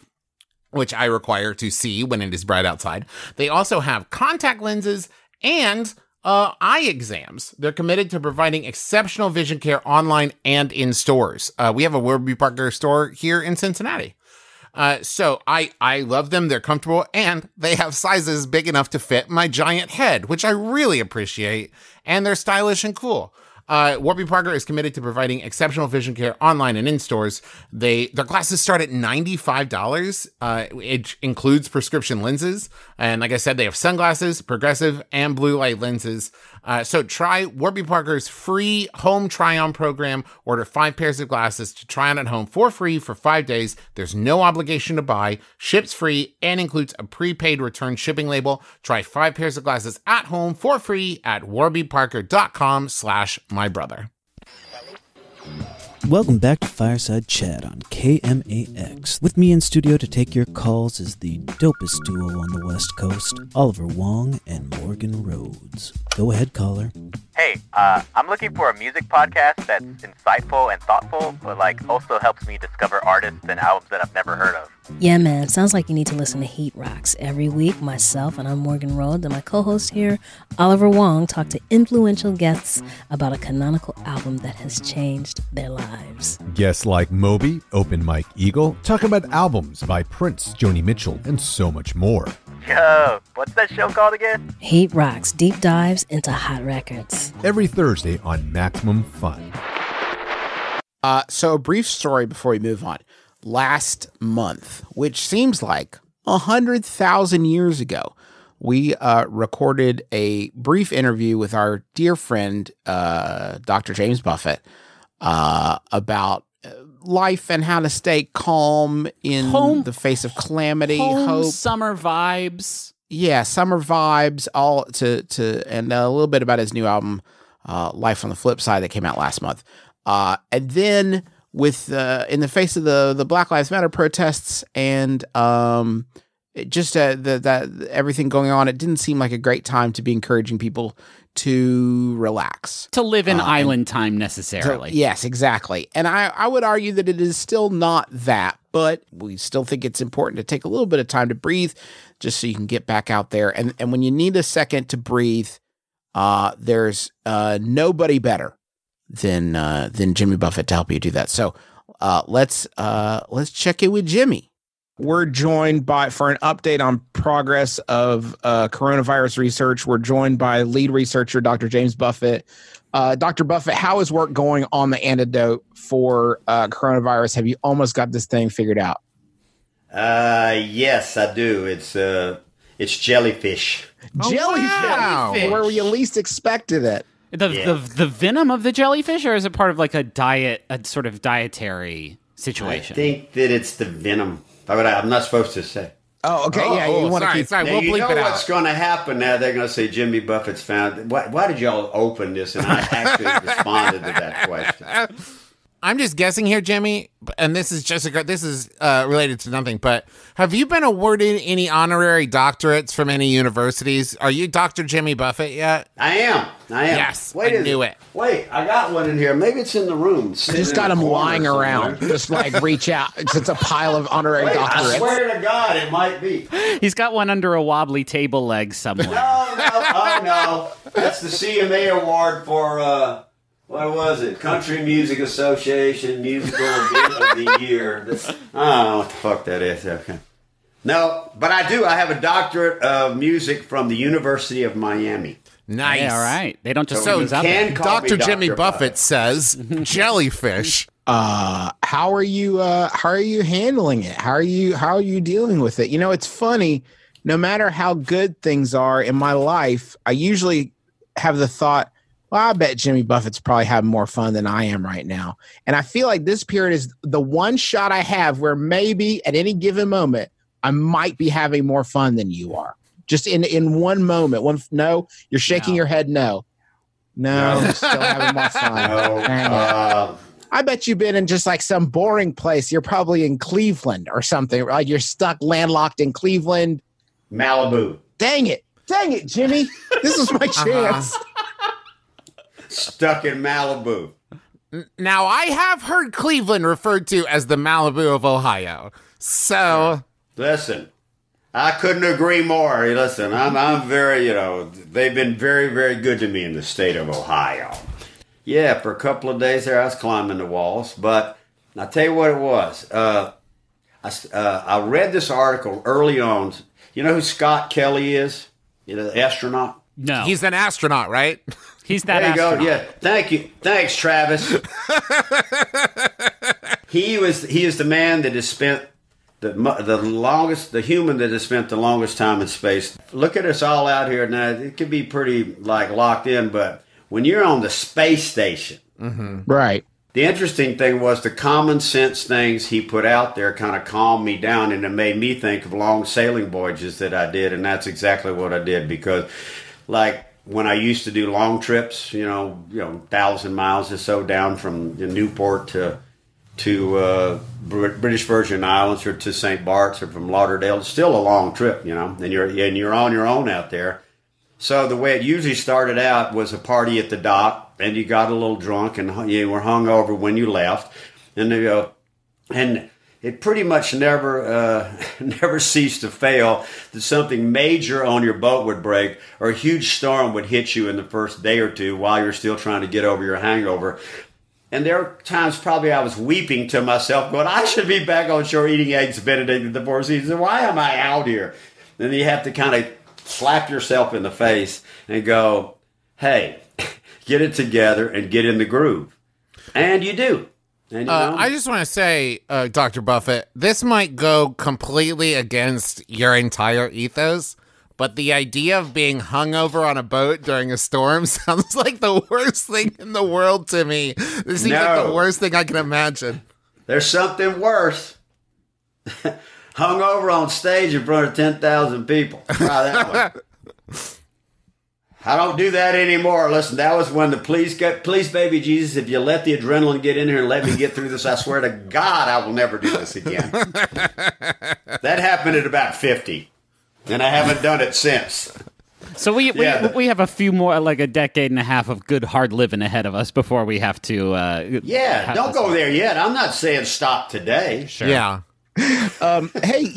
which I require to see when it is bright outside. They also have contact lenses and eye exams. They're committed to providing exceptional vision care online and in stores. We have a Warby Parker store here in Cincinnati. So I love them. They're comfortable, and they have sizes big enough to fit my giant head, which I really appreciate. And they're stylish and cool. Warby Parker is committed to providing exceptional vision care online and in stores. Their glasses start at $95. It includes prescription lenses. And like I said, they have sunglasses, progressive, and blue light lenses. So try Warby Parker's free home try-on program. Order 5 pairs of glasses to try on at home for free for 5 days. There's no obligation to buy, ships free, and includes a prepaid return shipping label. Try 5 pairs of glasses at home for free at warbyparker.com/mybrother. Welcome back to Fireside Chat on KMAX. With me in studio to take your calls is the dopest duo on the West Coast, Oliver Wong and Morgan Rhodes. Go ahead, caller. Hey, I'm looking for a music podcast that's insightful and thoughtful, but also helps me discover artists and albums that I've never heard of. Yeah, man. Sounds like you need to listen to Heat Rocks. Every week, myself, and I'm Morgan Rhodes, and my co-host here, Oliver Wong, talk to influential guests about a canonical album that has changed their lives. Guests like Moby, Open Mike Eagle, talk about albums by Prince, Joni Mitchell, and so much more. Yo, what's that show called again? Heat Rocks, deep dives into hot records. Every Thursday on Maximum Fun. So a brief story before we move on. Last month, which seems like 100,000 years ago, we recorded a brief interview with our dear friend, Dr. James Bufeè, about life and how to stay calm in the face of calamity, hope, summer vibes. Yeah, summer vibes. All and a little bit about his new album, Life on the Flip Side, that came out last month. And then with in the face of the Black Lives Matter protests and just that everything going on, it didn't seem like a great time to be encouraging people to relax, to live in island time necessarily. Yes, exactly. And I would argue that it is still not that, but we still think it's important to take a little bit of time to breathe, just so you can get back out there. And when you need a second to breathe, there's nobody better than Jimmy Buffett to help you do that. So let's check in with Jimmy. We're joined for an update on progress of coronavirus research. We're joined by lead researcher Dr. James Bufeè. Dr. Bufeè, how is work going on the antidote for coronavirus? Have you almost got this thing figured out? Yes, I do. It's jellyfish. Jellyfish, wow. where you least expected it. The venom of the jellyfish, or is it part of like a sort of dietary situation? I think that it's the venom. I'm not supposed to say. Oh, okay. You want to keep... Sorry, Now, we'll you bleep know it what's out. going to happen now? They're going to say Jimmy Buffett's found. Why did y'all open this? And I actually responded to that question. I'm just guessing here, Jimmy, and this is related to nothing, but have you been awarded any honorary doctorates from any universities? Are you Dr. Jimmy Buffett yet? I am. Yes, I knew it. Wait, I got one in here. Maybe it's in the room. I just got them lying around. Just like reach out. It's a pile of honorary doctorates. I swear to God, it might be. He's got one under a wobbly table leg somewhere. No. That's the CMA award for, what was it? Country Music Association Musical Event of the Year. I don't know what the fuck that is. Okay. No, but I do. I have a doctorate of music from the University of Miami. Nice. Yeah, all right. They don't just So throw you those out can there. call me Dr. Jimmy Dr. Buffett says jellyfish. How are you handling it? How are you dealing with it? You know, it's funny. No matter how good things are in my life, I usually have the thought, well, I bet Jimmy Buffett's probably having more fun than I am right now. And I feel like this period is the one shot I have where maybe at any given moment, I might be having more fun than you are. Just in one moment. No, you're shaking your head no. No, I'm still having more fun. Dang it. I bet you've been in just like some boring place. You're probably in Cleveland or something. Like you're stuck landlocked in Cleveland. Malibu. Dang it, Jimmy. This is my chance. Stuck in Malibu. Now, I have heard Cleveland referred to as the Malibu of Ohio. So, Listen, I couldn't agree more. Listen, I'm very, they've been very, very good to me in the state of Ohio. Yeah, for a couple of days there, I was climbing the walls. But I'll tell you what it was. I read this article early on. You know who Scott Kelly is? The astronaut? No. he's an astronaut, right? He's that There you astronaut. go. Yeah. Thank you. Thanks, Travis. He is the man that has spent the human that has spent the longest time in space. Look at us all out here now. It could be pretty locked in, but when you're on the space station, Right. the interesting thing was the common sense things he put out there kind of calmed me down, and it made me think of long sailing voyages that I did, and that's exactly what I did because, when I used to do long trips, 1,000 miles or so down from Newport to British Virgin Islands or to St. Bart's or from Lauderdale, it's still a long trip, and you're on your own out there. So the way it usually started out was a party at the dock, and you got a little drunk, and you were hungover when you left, and it pretty much never ceased to fail that something major on your boat would break or a huge storm would hit you in the first day or two while you're still trying to get over your hangover. And there are times probably I was weeping to myself going, I should be back on shore eating eggs Benedict at the Four Seasons. Why am I out here? Then you have to kind of slap yourself in the face and go, hey, get it together and get in the groove. And you do. And I just want to say, Dr. Buffett, this might go completely against your entire ethos, but the idea of being hungover on a boat during a storm sounds like the worst thing in the world to me. This seems like the worst thing I can imagine. There's something worse. Hungover on stage in front of 10,000 people. Try that one. I don't do that anymore. Listen, that was when please baby Jesus, if you let the adrenaline get in here and let me get through this, I swear to God, I will never do this again. That happened at about 50, and I haven't done it since. So we have a few more, like a decade and a half of good hard living ahead of us before we have to. Don't go there yet. I'm not saying stop today. Sure. Yeah. Hey,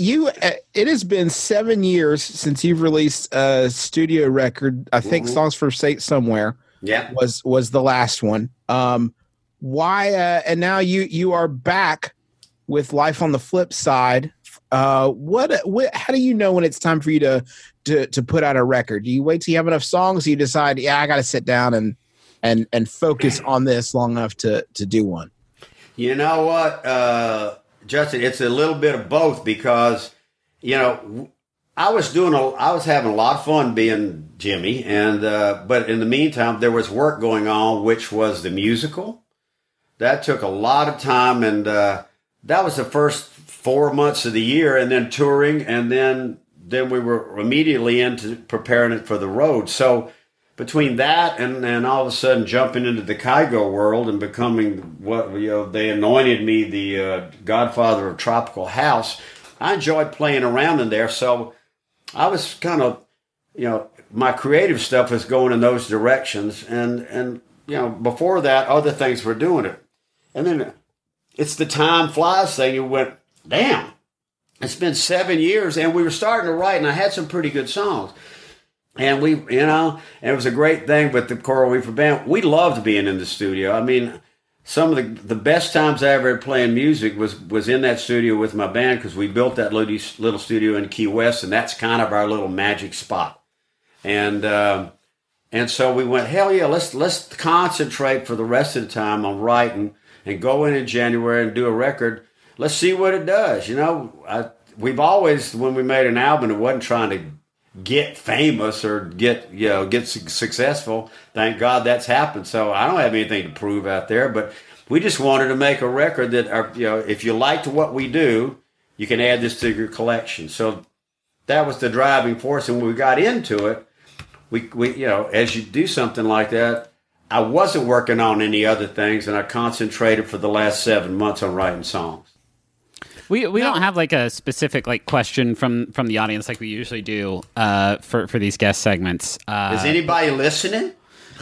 it has been 7 years since you've released a studio record. I think Songs from Somewhere was the last one. Why and now you are back with Life on the Flip Side. How do you know when it's time for you to put out a record? Do you wait till you have enough songs, or you decide, I got to sit down and focus on this long enough to do one? You know what, Justin, it's a little bit of both because, I was having a lot of fun being Jimmy, and but in the meantime, there was work going on, which was the musical. That took a lot of time, and that was the first 4 months of the year, and then touring, and then we were immediately into preparing it for the road. So between that and all of a sudden jumping into the Kygo world and becoming what they anointed me the godfather of tropical house, I enjoyed playing around in there. So I was kind of, my creative stuff was going in those directions, and before that, other things were doing it. And then it's the time flies thing. You went, damn, it's been 7 years, and we were starting to write, and I had some pretty good songs. And and it was a great thing with the Coral Reefer Band. We loved being in the studio. I mean, some of the best times I ever had playing music was in that studio with my band, because we built that little studio in Key West, and that's kind of our little magic spot. And so we went, hell yeah, let's concentrate for the rest of the time on writing and go in January and do a record. Let's see what it does. We've always, when we made an album, it wasn't trying to get famous or get successful. Thank God that's happened. So I don't have anything to prove out there, but we just wanted to make a record that, if you liked what we do, you can add this to your collection. So that was the driving force. And when we got into it, we as you do something like that, I wasn't working on any other things, and I concentrated for the last 7 months on writing songs. We don't have like a specific question from the audience like we usually do for these guest segments. Is anybody listening?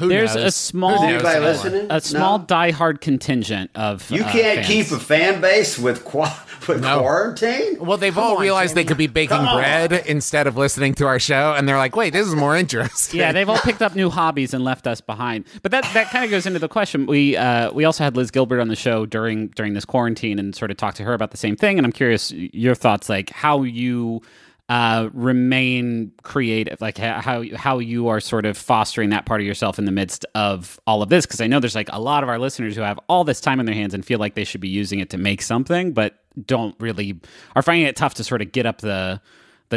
There's a small No? diehard contingent of You can't fans. keep a fan base with quarantine? Well, they've all realized they could be baking bread instead of listening to our show, and they're like, wait, this is more interesting. Yeah, they've all picked up new hobbies and left us behind. But that kind of goes into the question. We also had Liz Gilbert on the show during this quarantine and sort of talked to her about the same thing. And I'm curious your thoughts, like how you remain creative, like how you are sort of fostering that part of yourself in the midst of all of this. Because I know there's like a lot of our listeners who have all this time in their hands and feel like they should be using it to make something, but don't really are finding it tough to sort of get up the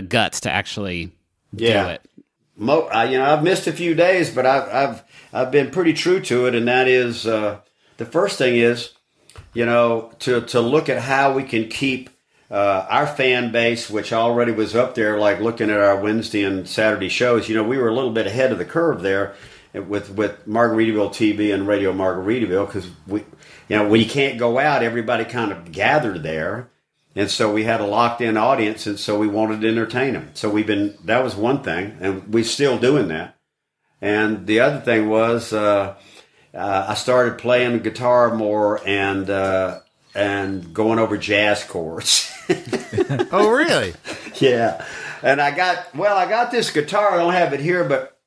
guts to actually do it. I've missed a few days, but I've been pretty true to it, and that is the first thing is to look at how we can keep our fan base, which already was up there, like looking at our Wednesday and Saturday shows. We were a little bit ahead of the curve there with Margaritaville TV and Radio Margaritaville, because when you can't go out, everybody kind of gathered there. And so we had a locked-in audience, and so we wanted to entertain them. So that was one thing, and we're still doing that. And the other thing was I started playing the guitar more and going over jazz chords. Oh, really? Yeah. And I got this guitar. I don't have it here, but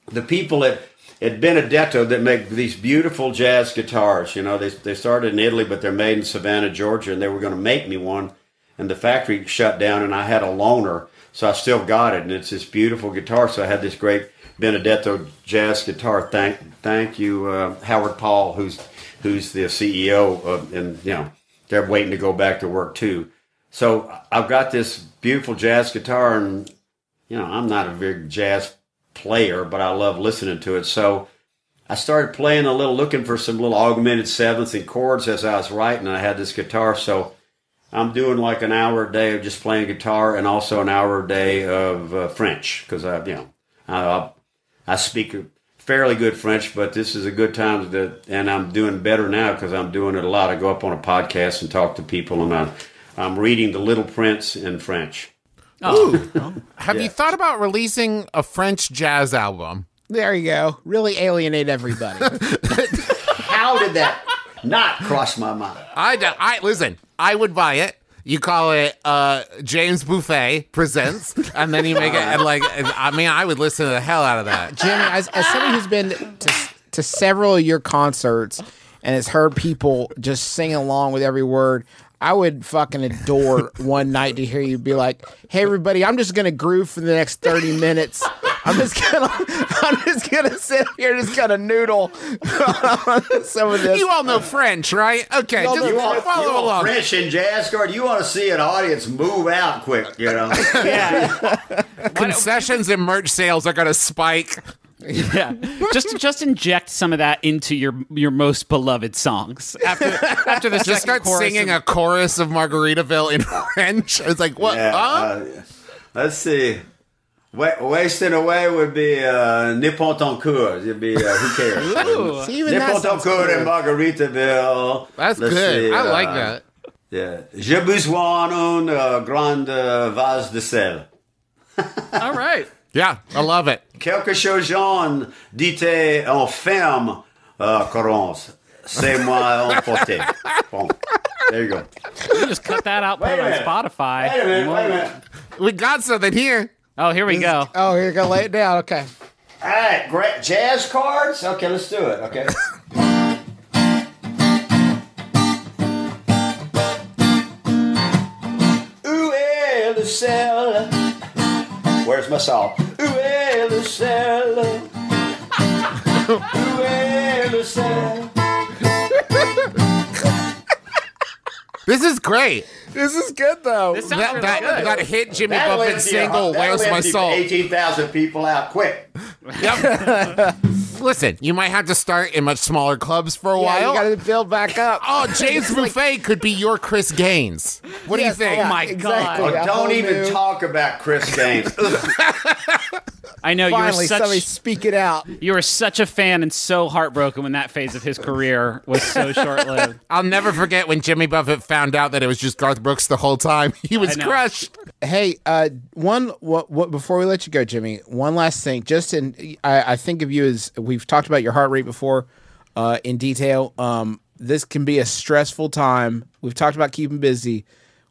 the people at Benedetto that make these beautiful jazz guitars, they started in Italy, but they're made in Savannah, Georgia, and they were going to make me one. And the factory shut down, and I had a loaner, so I still got it. And it's this beautiful guitar. So I had this great Benedetto jazz guitar. Thank you, Howard Paul, who's the CEO, and they're waiting to go back to work too. So I've got this beautiful jazz guitar, and I'm not a big jazz player, but I love listening to it. So I started playing looking for some little augmented sevenths and chords as I was writing. And I had this guitar, so I'm doing like an hour a day of just playing guitar, and also an hour a day of French, because I speak fairly good French, but this is a good time and I'm doing better now because I'm doing it a lot. I go up on a podcast and talk to people, and I'm reading The Little Prince in French. Have you thought about releasing a French jazz album? There you go. Really alienate everybody. How did that not cross my mind? Listen, I would buy it. You call it James Bufeè Presents, and then you make it, and I would listen to the hell out of that. Jimmy, as somebody who's been to several of your concerts and has heard people just sing along with every word, I would fucking adore one night to hear you be like, hey, everybody, I'm just going to groove for the next 30 minutes I'm just gonna sit here, just kind of noodle on some of this. You all know French, right? Okay, just follow along. French and jazz card. You want to see an audience move out quick, you know? Yeah. Concessions and merch sales are going to spike. Yeah, just inject some of that into your most beloved songs. After the Just start singing a chorus of Margaritaville in French. It's like, what? Let's see. Wasting away would be Nipontoncourt. It'd be who cares? Nipontoncourt and Margaritaville. That's Let's good. see, I like that. Yeah. J'ai besoin d'une grande vase de sel. All right. Yeah, I love it. Quelque chose jaune dit en ferme, Corrence. C'est moi emporté. Bon, there you go. You just cut that out, put it on Spotify. Wait a minute. We got something here. Oh, here we go. Oh, here you go. Lay it down. Okay. All right, great. Jazz cards? Okay, let's do it. Okay. Où est le sel? Where's my salt? Où est le sel? Où est le sel? This is great. This is good though. This sounds really good. That hit Jimmy Buffett single, Where's My Soul? 18,000 people out quick. Yep. Listen, you might have to start in much smaller clubs for a while. You got to build back up. Oh, James Bufeè could be your Chris Gaines. What do you think? Yeah, Oh my exactly. God. A Don't whole even new- talk about Chris Gaines. I know Finally, somebody speak it out. you were such a fan and so heartbroken when that phase of his career was so short-lived. I'll never forget when Jimmy Buffett found out that it was just Garth Brooks the whole time. He was know. crushed. Hey, what before we let you go, Jimmy, one last thing. Just I think of you as we've talked about your heart rate before in detail. This can be a stressful time. We've talked about keeping busy.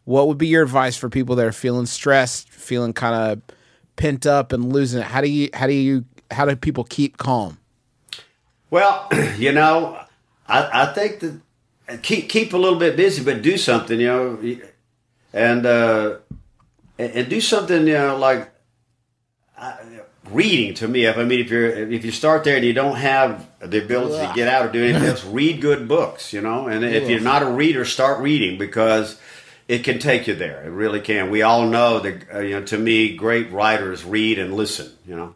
What would be your advice for people that are feeling stressed, feeling kind of pent up and losing it? How do people keep calm? Well, you know, I think that keep a little bit busy, but do something, you know, and do something, you know, like reading. To me, if you start there and you don't have the ability to get out or do anything else, read good books, you know. And if you're not a reader, start reading, because it can take you there. It really can. We all know that, you know, to me, great writers read and listen, you know.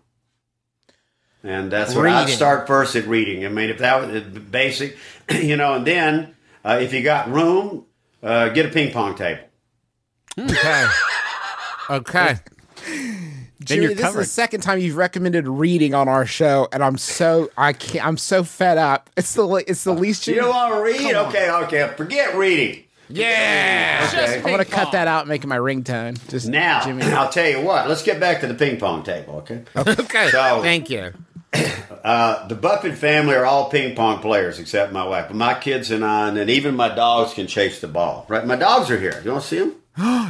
And that's where I'd start first at reading. I mean, if that was basic, you know, and then if you got room, get a ping pong table. Okay. Okay. Jimmy, you're this is covered. the second time you've recommended reading on our show, and I'm so fed up. It's the least You don't want to read? Okay. Forget reading. Yeah. Okay. I'm gonna cut that out and make it my ringtone. Just Now, Jimmy. I'll tell you what. Let's get back to the ping pong table, okay? Okay. So- Thank you. The Buffett family are all ping pong players except my wife. But my kids and I, and even my dogs can chase the ball. Right? My dogs are here. You want to see them?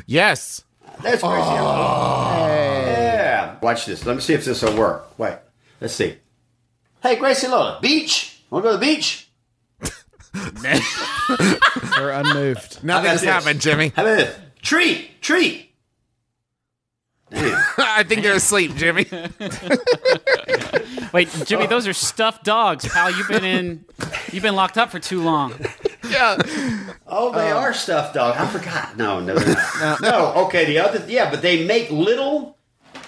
Yes. That's crazy. Yeah. Watch this. Let me see if this will work. Wait. Let's see. Hey, Gracie Lola, beach? Want to go to the beach? They're unmoved. Nothing has this? happened, Jimmy. How about this? Treat. Damn. I think they're asleep, Jimmy. Wait, Jimmy, those are stuffed dogs, pal. You've been locked up for too long. Yeah. Oh, they are stuffed dog. I forgot. No, they're not. No, okay. But they make little.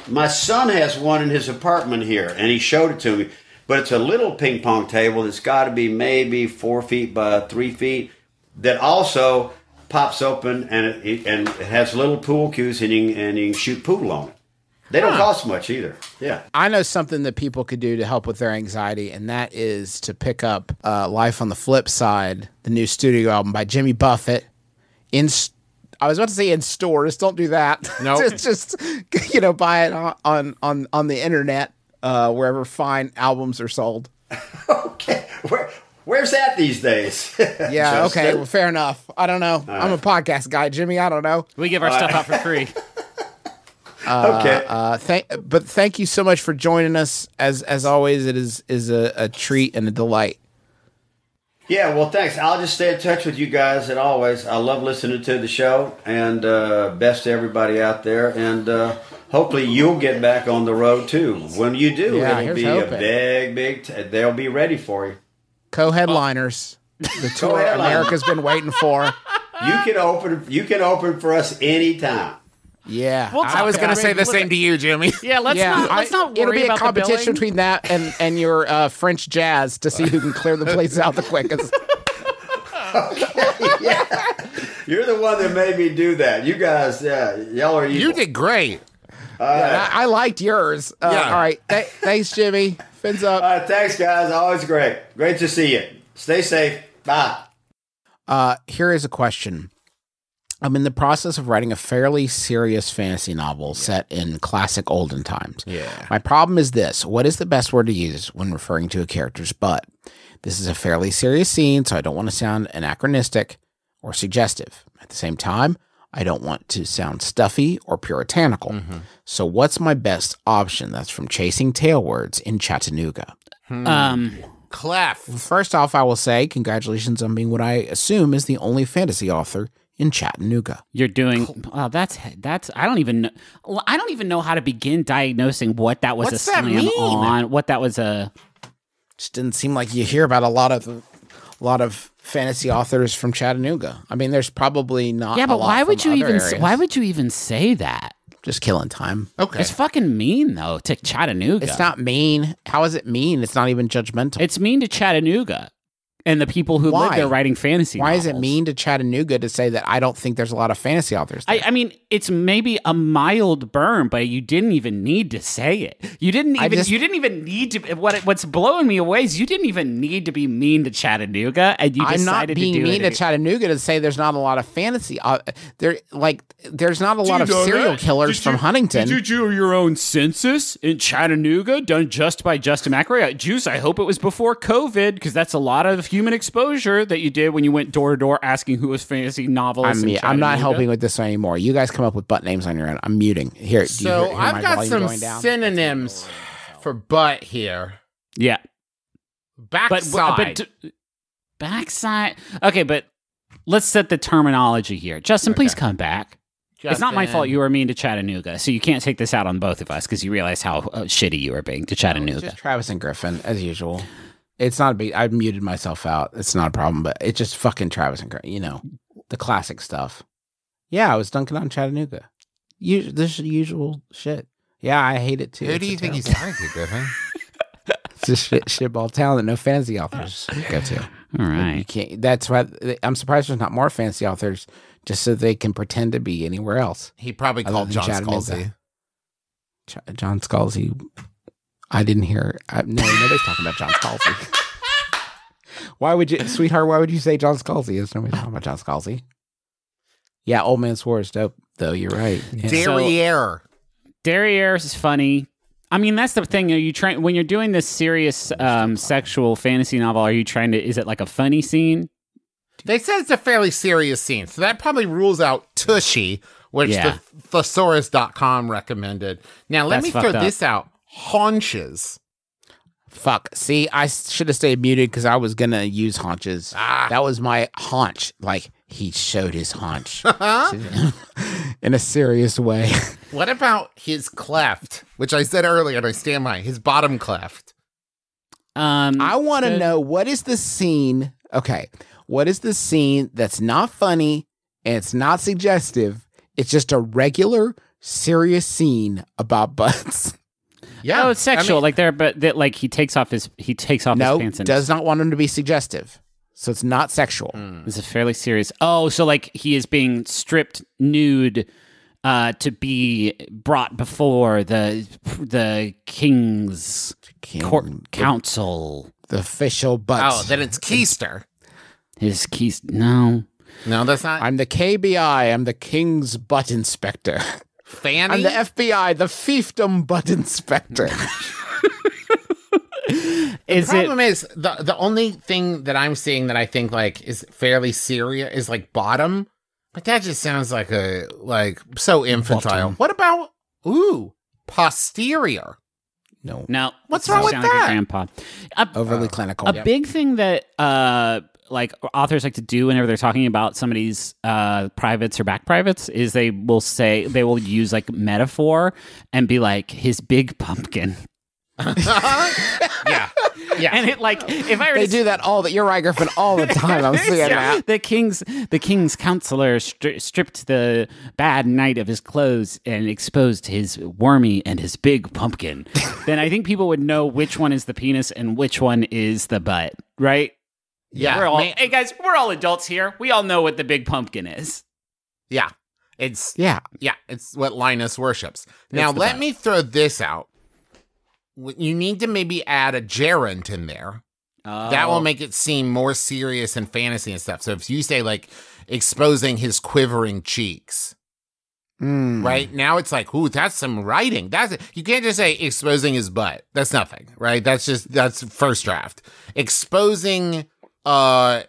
My son has one in his apartment here, and he showed it to me. But it's a little ping pong table that's got to be maybe 4 feet by 3 feet. That also pops open, and it has little pool cues, and you can shoot pool on it. They don't cost much either. Yeah. I know something that people could do to help with their anxiety, and that is to pick up Life on the Flip Side, the new studio album by Jimmy Buffett. I was about to say in stores. Don't do that. No. just buy it on the internet, wherever fine albums are sold. Okay. Where's that these days? Yeah. Justin? Okay. Well, fair enough. I don't know. I'm a podcast guy, Jimmy. I don't know. We give our stuff out for free. Okay. But thank you so much for joining us. As always, it is a treat and a delight. Yeah, well, thanks. I'll just stay in touch with you guys, and always. I love listening to the show, and best to everybody out there. And hopefully you'll get back on the road too. When you do, Yeah, it'll here's be hoping. a big. They'll be ready for you. Co-headliners. The tour Co-headliners. America's been waiting for. You can open for us anytime. Yeah. I was going to say the same to you, Jimmy. Yeah, let's not It'll worry be a about the competition billing. between that and your French jazz to see who can clear the place out the quickest. You're the one that made me do that. You guys, y'all are evil. You did great. Yeah, I liked yours. Yeah. All right. Thanks, Jimmy. Fins up. All right, thanks, guys. Always great. Great to see you. Stay safe. Bye. Here is a question. I'm in the process of writing a fairly serious fantasy novel set in classic olden times. Yeah. My problem is this. What is the best word to use when referring to a character's butt? This is a fairly serious scene, so I don't want to sound anachronistic or suggestive. At the same time, I don't want to sound stuffy or puritanical. Mm-hmm. So what's my best option? That's from Chasing Tailwords in Chattanooga. Clef. First off, I will say congratulations on being what I assume is the only fantasy author in Chattanooga. You're doing. Oh, that's. I don't even know. I don't even know how to begin diagnosing what that was What's a that slam mean? on. What that was a. Just didn't seem like you hear about a lot of fantasy authors from Chattanooga. I mean, there's probably not. Yeah, a but lot why from would you other even? areas. Why would you even say that? Just killing time? Okay. It's fucking mean though to Chattanooga. It's not mean. How is it mean? It's not even judgmental. It's mean to Chattanooga and the people who live Why? there writing fantasy. Why is it novels. mean to Chattanooga to say that I don't think there's a lot of fantasy authors there? I mean, it's maybe a mild burn, but you didn't even need to say it. You didn't even need to. What's blowing me away is you didn't even need to be mean to Chattanooga, and you I'm decided not being to do mean it. to Chattanooga to say there's not a lot of fantasy. There's not a lot of serial killers from Huntington. Did you do your own census in Chattanooga done just by Justin McElroy? Juice, I hope it was before COVID, because that's a lot of human exposure that you did when you went door to door asking who was fantasy novelists. I'm not helping with this anymore. You guys come up with butt names on your own. I'm muting. Here, do you So hear I've my got volume some going down? synonyms for butt here. Yeah. Backside. Backside. Okay, but let's set the terminology here. Justin, please come back. It's not my fault you were mean to Chattanooga, so you can't take this out on both of us because you realize how shitty you were being to Chattanooga. Just Travis and Griffin, as usual. It's not a big. I muted myself out. It's not a problem, but it's just fucking Travis and Griffin. You know, the classic stuff. Yeah, I was dunking on Chattanooga. This usual shit. Yeah, I hate it too. Who do you think he's talking to, Griffin? It's a shitball town that no fantasy authors go to. All right. You can't. That's why I'm surprised there's not more fantasy authors, just so they can pretend to be anywhere else. He probably Other called than John Chattanooga. Scalzi. John Scalzi. I didn't hear. No, nobody's talking about John Scalzi. Why would you, sweetheart? Why would you say John Scalzi? There's nobody talking about John Scalzi. Yeah, Old Man Swore is dope, though. You're right. Yeah. Derriere. Derriere is funny. I mean, that's the thing. Are you trying when you're doing this serious sexual fantasy novel? Are you trying to? Is it like a funny scene? They said it's a fairly serious scene, so that probably rules out Tushy, which Yeah. the thesaurus.com recommended. Now, let That's me throw fucked up. this out. Haunches. Fuck. See, I should have stayed muted because I was gonna use haunches. That was my haunch. Like he showed his haunch in a serious way. What about his cleft, which I said earlier, and I stand by his bottom cleft? I want to know what is the scene. Okay, what is the scene that's not funny and it's not suggestive? It's just a regular, serious scene about butts. Yeah, it's sexual. Like there, but that like he takes off his No, pants and does not want him to be suggestive. So it's not sexual. It's a fairly serious. Oh, so like he is being stripped nude to be brought before the king's court council. The official butts. Oh, then it's Keister. His keys. No, that's not. I'm the KBI. I'm the King's Butt Inspector. Fanny? I'm the FBI, the fiefdom butt inspector. The problem is the only thing that I'm seeing that I think like is fairly serious is like bottom, but that just sounds like so infantile. Bottom. What about posterior? No. no. What's That wrong with sound like that? a grandpa. Overly clinical. A big thing that like authors like to do whenever they're talking about somebody's privates or back privates is they will use like metaphor and be like his big pumpkin. Yeah. And it like if I were They to do that you're right, Griffin, all the time. I'm seeing that. the king's counselor stripped the bad knight of his clothes and exposed his wormy and his big pumpkin. Then I think people would know which one is the penis and which one is the butt, right? Yeah. Hey guys, we're all adults here. We all know what the big pumpkin is. Yeah. It's what Linus worships. Now let me throw this out. You need to maybe add a gerund in there. That will make it seem more serious and fantasy and stuff. So if you say like exposing his quivering cheeks, right? Now it's like, ooh, that's some writing. You can't just say exposing his butt. That's nothing, right? That's first draft. Exposing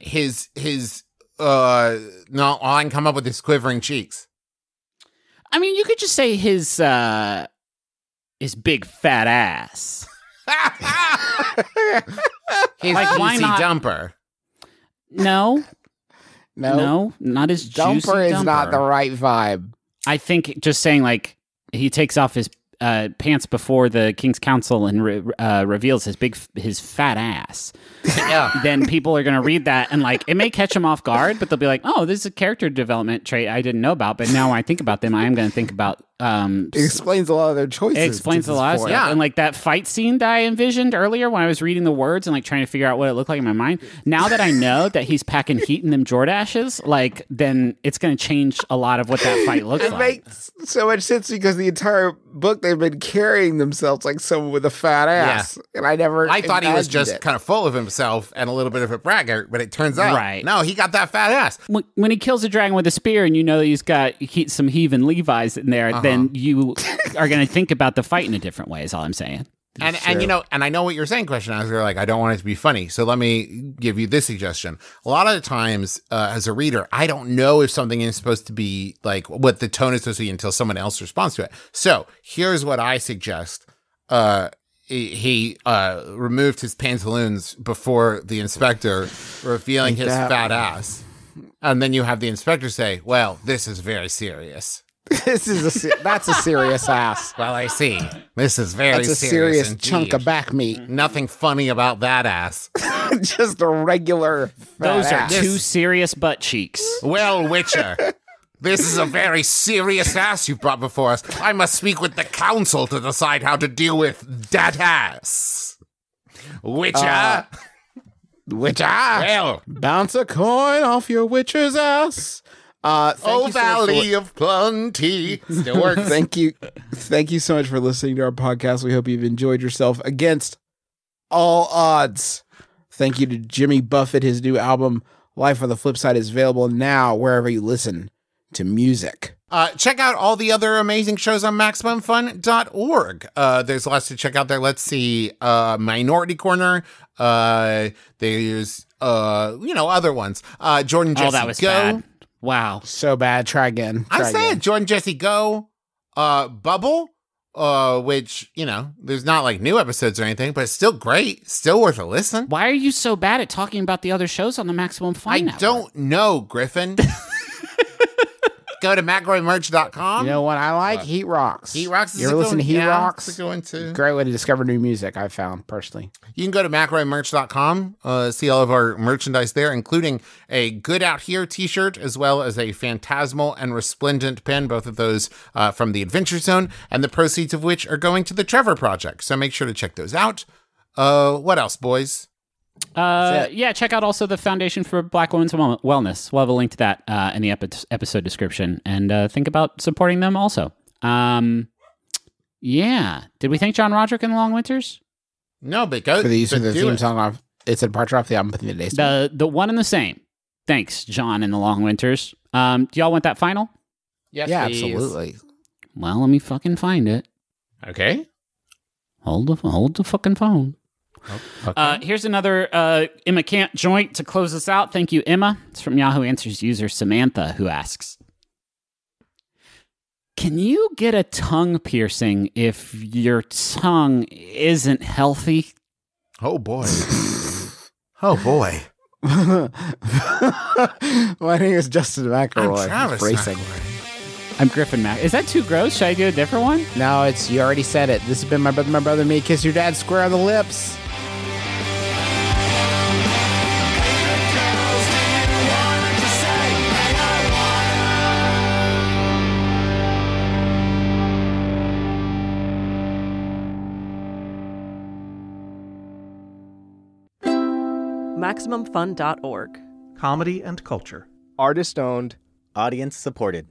his no, I can come up with his quivering cheeks. I mean, you could just say his big fat ass. His like, why juicy not? dumper. No, not his juicy Dumper is not the right vibe. I think just saying like he takes off his pants before the king's council and reveals his fat ass. Yeah. Then people are going to read that and like it may catch them off guard, but they'll be like, "Oh, this is a character development trait I didn't know about." But now when I think about them, I am going to think about. It explains a lot of their choices. It explains a lot of stuff. Yeah. And like that fight scene that I envisioned earlier when I was reading the words and like trying to figure out what it looked like in my mind. Now that I know that he's packing heat in them Jordashes, like then it's going to change a lot of what that fight looks It like. makes so much sense because the entire book they've been carrying themselves like someone with a fat ass, and I thought he was imagined just it. kind of full of himself and a little bit of a braggart, but it turns out, Right. no, he got that fat ass. When he kills a dragon with a spear and you know that he's got some heaving Levi's in there, then you are going to think about the fight in a different way is all I'm saying. And you know, and I know what you're saying, Question. I was like, I don't want it to be funny. So let me give you this suggestion. A lot of the times, as a reader, I don't know if something is supposed to be like what the tone is supposed to be until someone else responds to it. So here's what I suggest. He removed his pantaloons before the inspector, revealing his fat ass. And then you have the inspector say, well, this is very serious. That's a serious ass. Well, I see. This is very That's a serious indeed. chunk of back meat. Nothing funny about that ass. Just a regular fat Those are ass. two serious butt cheeks. Well, Witcher, this is a very serious ass you've brought before us. I must speak with the council to decide how to deal with that ass. Witcher. Well, Bounce a coin off your witcher's ass. oh, Valley of Plenty. Still works. Thank you so much for listening to our podcast. We hope you've enjoyed yourself against all odds. Thank you to Jimmy Buffett. His new album, Life on the Flip Side, is available now wherever you listen to music. Check out all the other amazing shows on MaximumFun.org. There's lots to check out there. Let's see. Minority Corner. There's, other ones. Jordan Jesse that was Go. bad. Wow. So bad. Try again. I said Jordan Jesse Go. Bubble. Which, there's not like new episodes or anything, but it's still great. Still worth a listen. Why are you so bad at talking about the other shows on the Maximum Fun Network? Don't know, Griffin. Go to McElroymerch.com. You know what I like? Heat Rocks. Heat Rocks is You ever listen to Heat Rocks? It's a good one too. Great way to discover new music, I found, personally. You can go to McElroymerch.com, see all of our merchandise there, including a Good Out Here t-shirt, as well as a Phantasmal and Resplendent pen, both of those from the Adventure Zone, and the proceeds of which are going to the Trevor Project. So make sure to check those out. What else, boys? Check out also the Foundation for Black Women's Wellness. We'll have a link to that in the episode description, and think about supporting them also. Did we thank John Roderick in the Long Winters? No, but go For the use of the do theme it. song off, it's a departure off the album, Putting the Days. The one and the same. Thanks, John in the Long Winters. Do y'all want that final? Yes, Yeah, please. absolutely. Well, let me fucking find it. Okay. Hold the fucking phone. Okay. Here's another Emma Cant joint to close us out. Thank you, Emma. It's from Yahoo Answers user Samantha, who asks, can you get a tongue piercing if your tongue isn't healthy? Oh, boy. Oh, boy. My name is Justin McElroy. I'm Travis Racing. McElroy. I'm Griffin Mac. Is that too gross? Should I do a different one? No, it's you already said it. This has been my brother, me. Kiss your dad square on the lips. MaximumFun.org. Comedy and culture. Artist owned. Audience supported.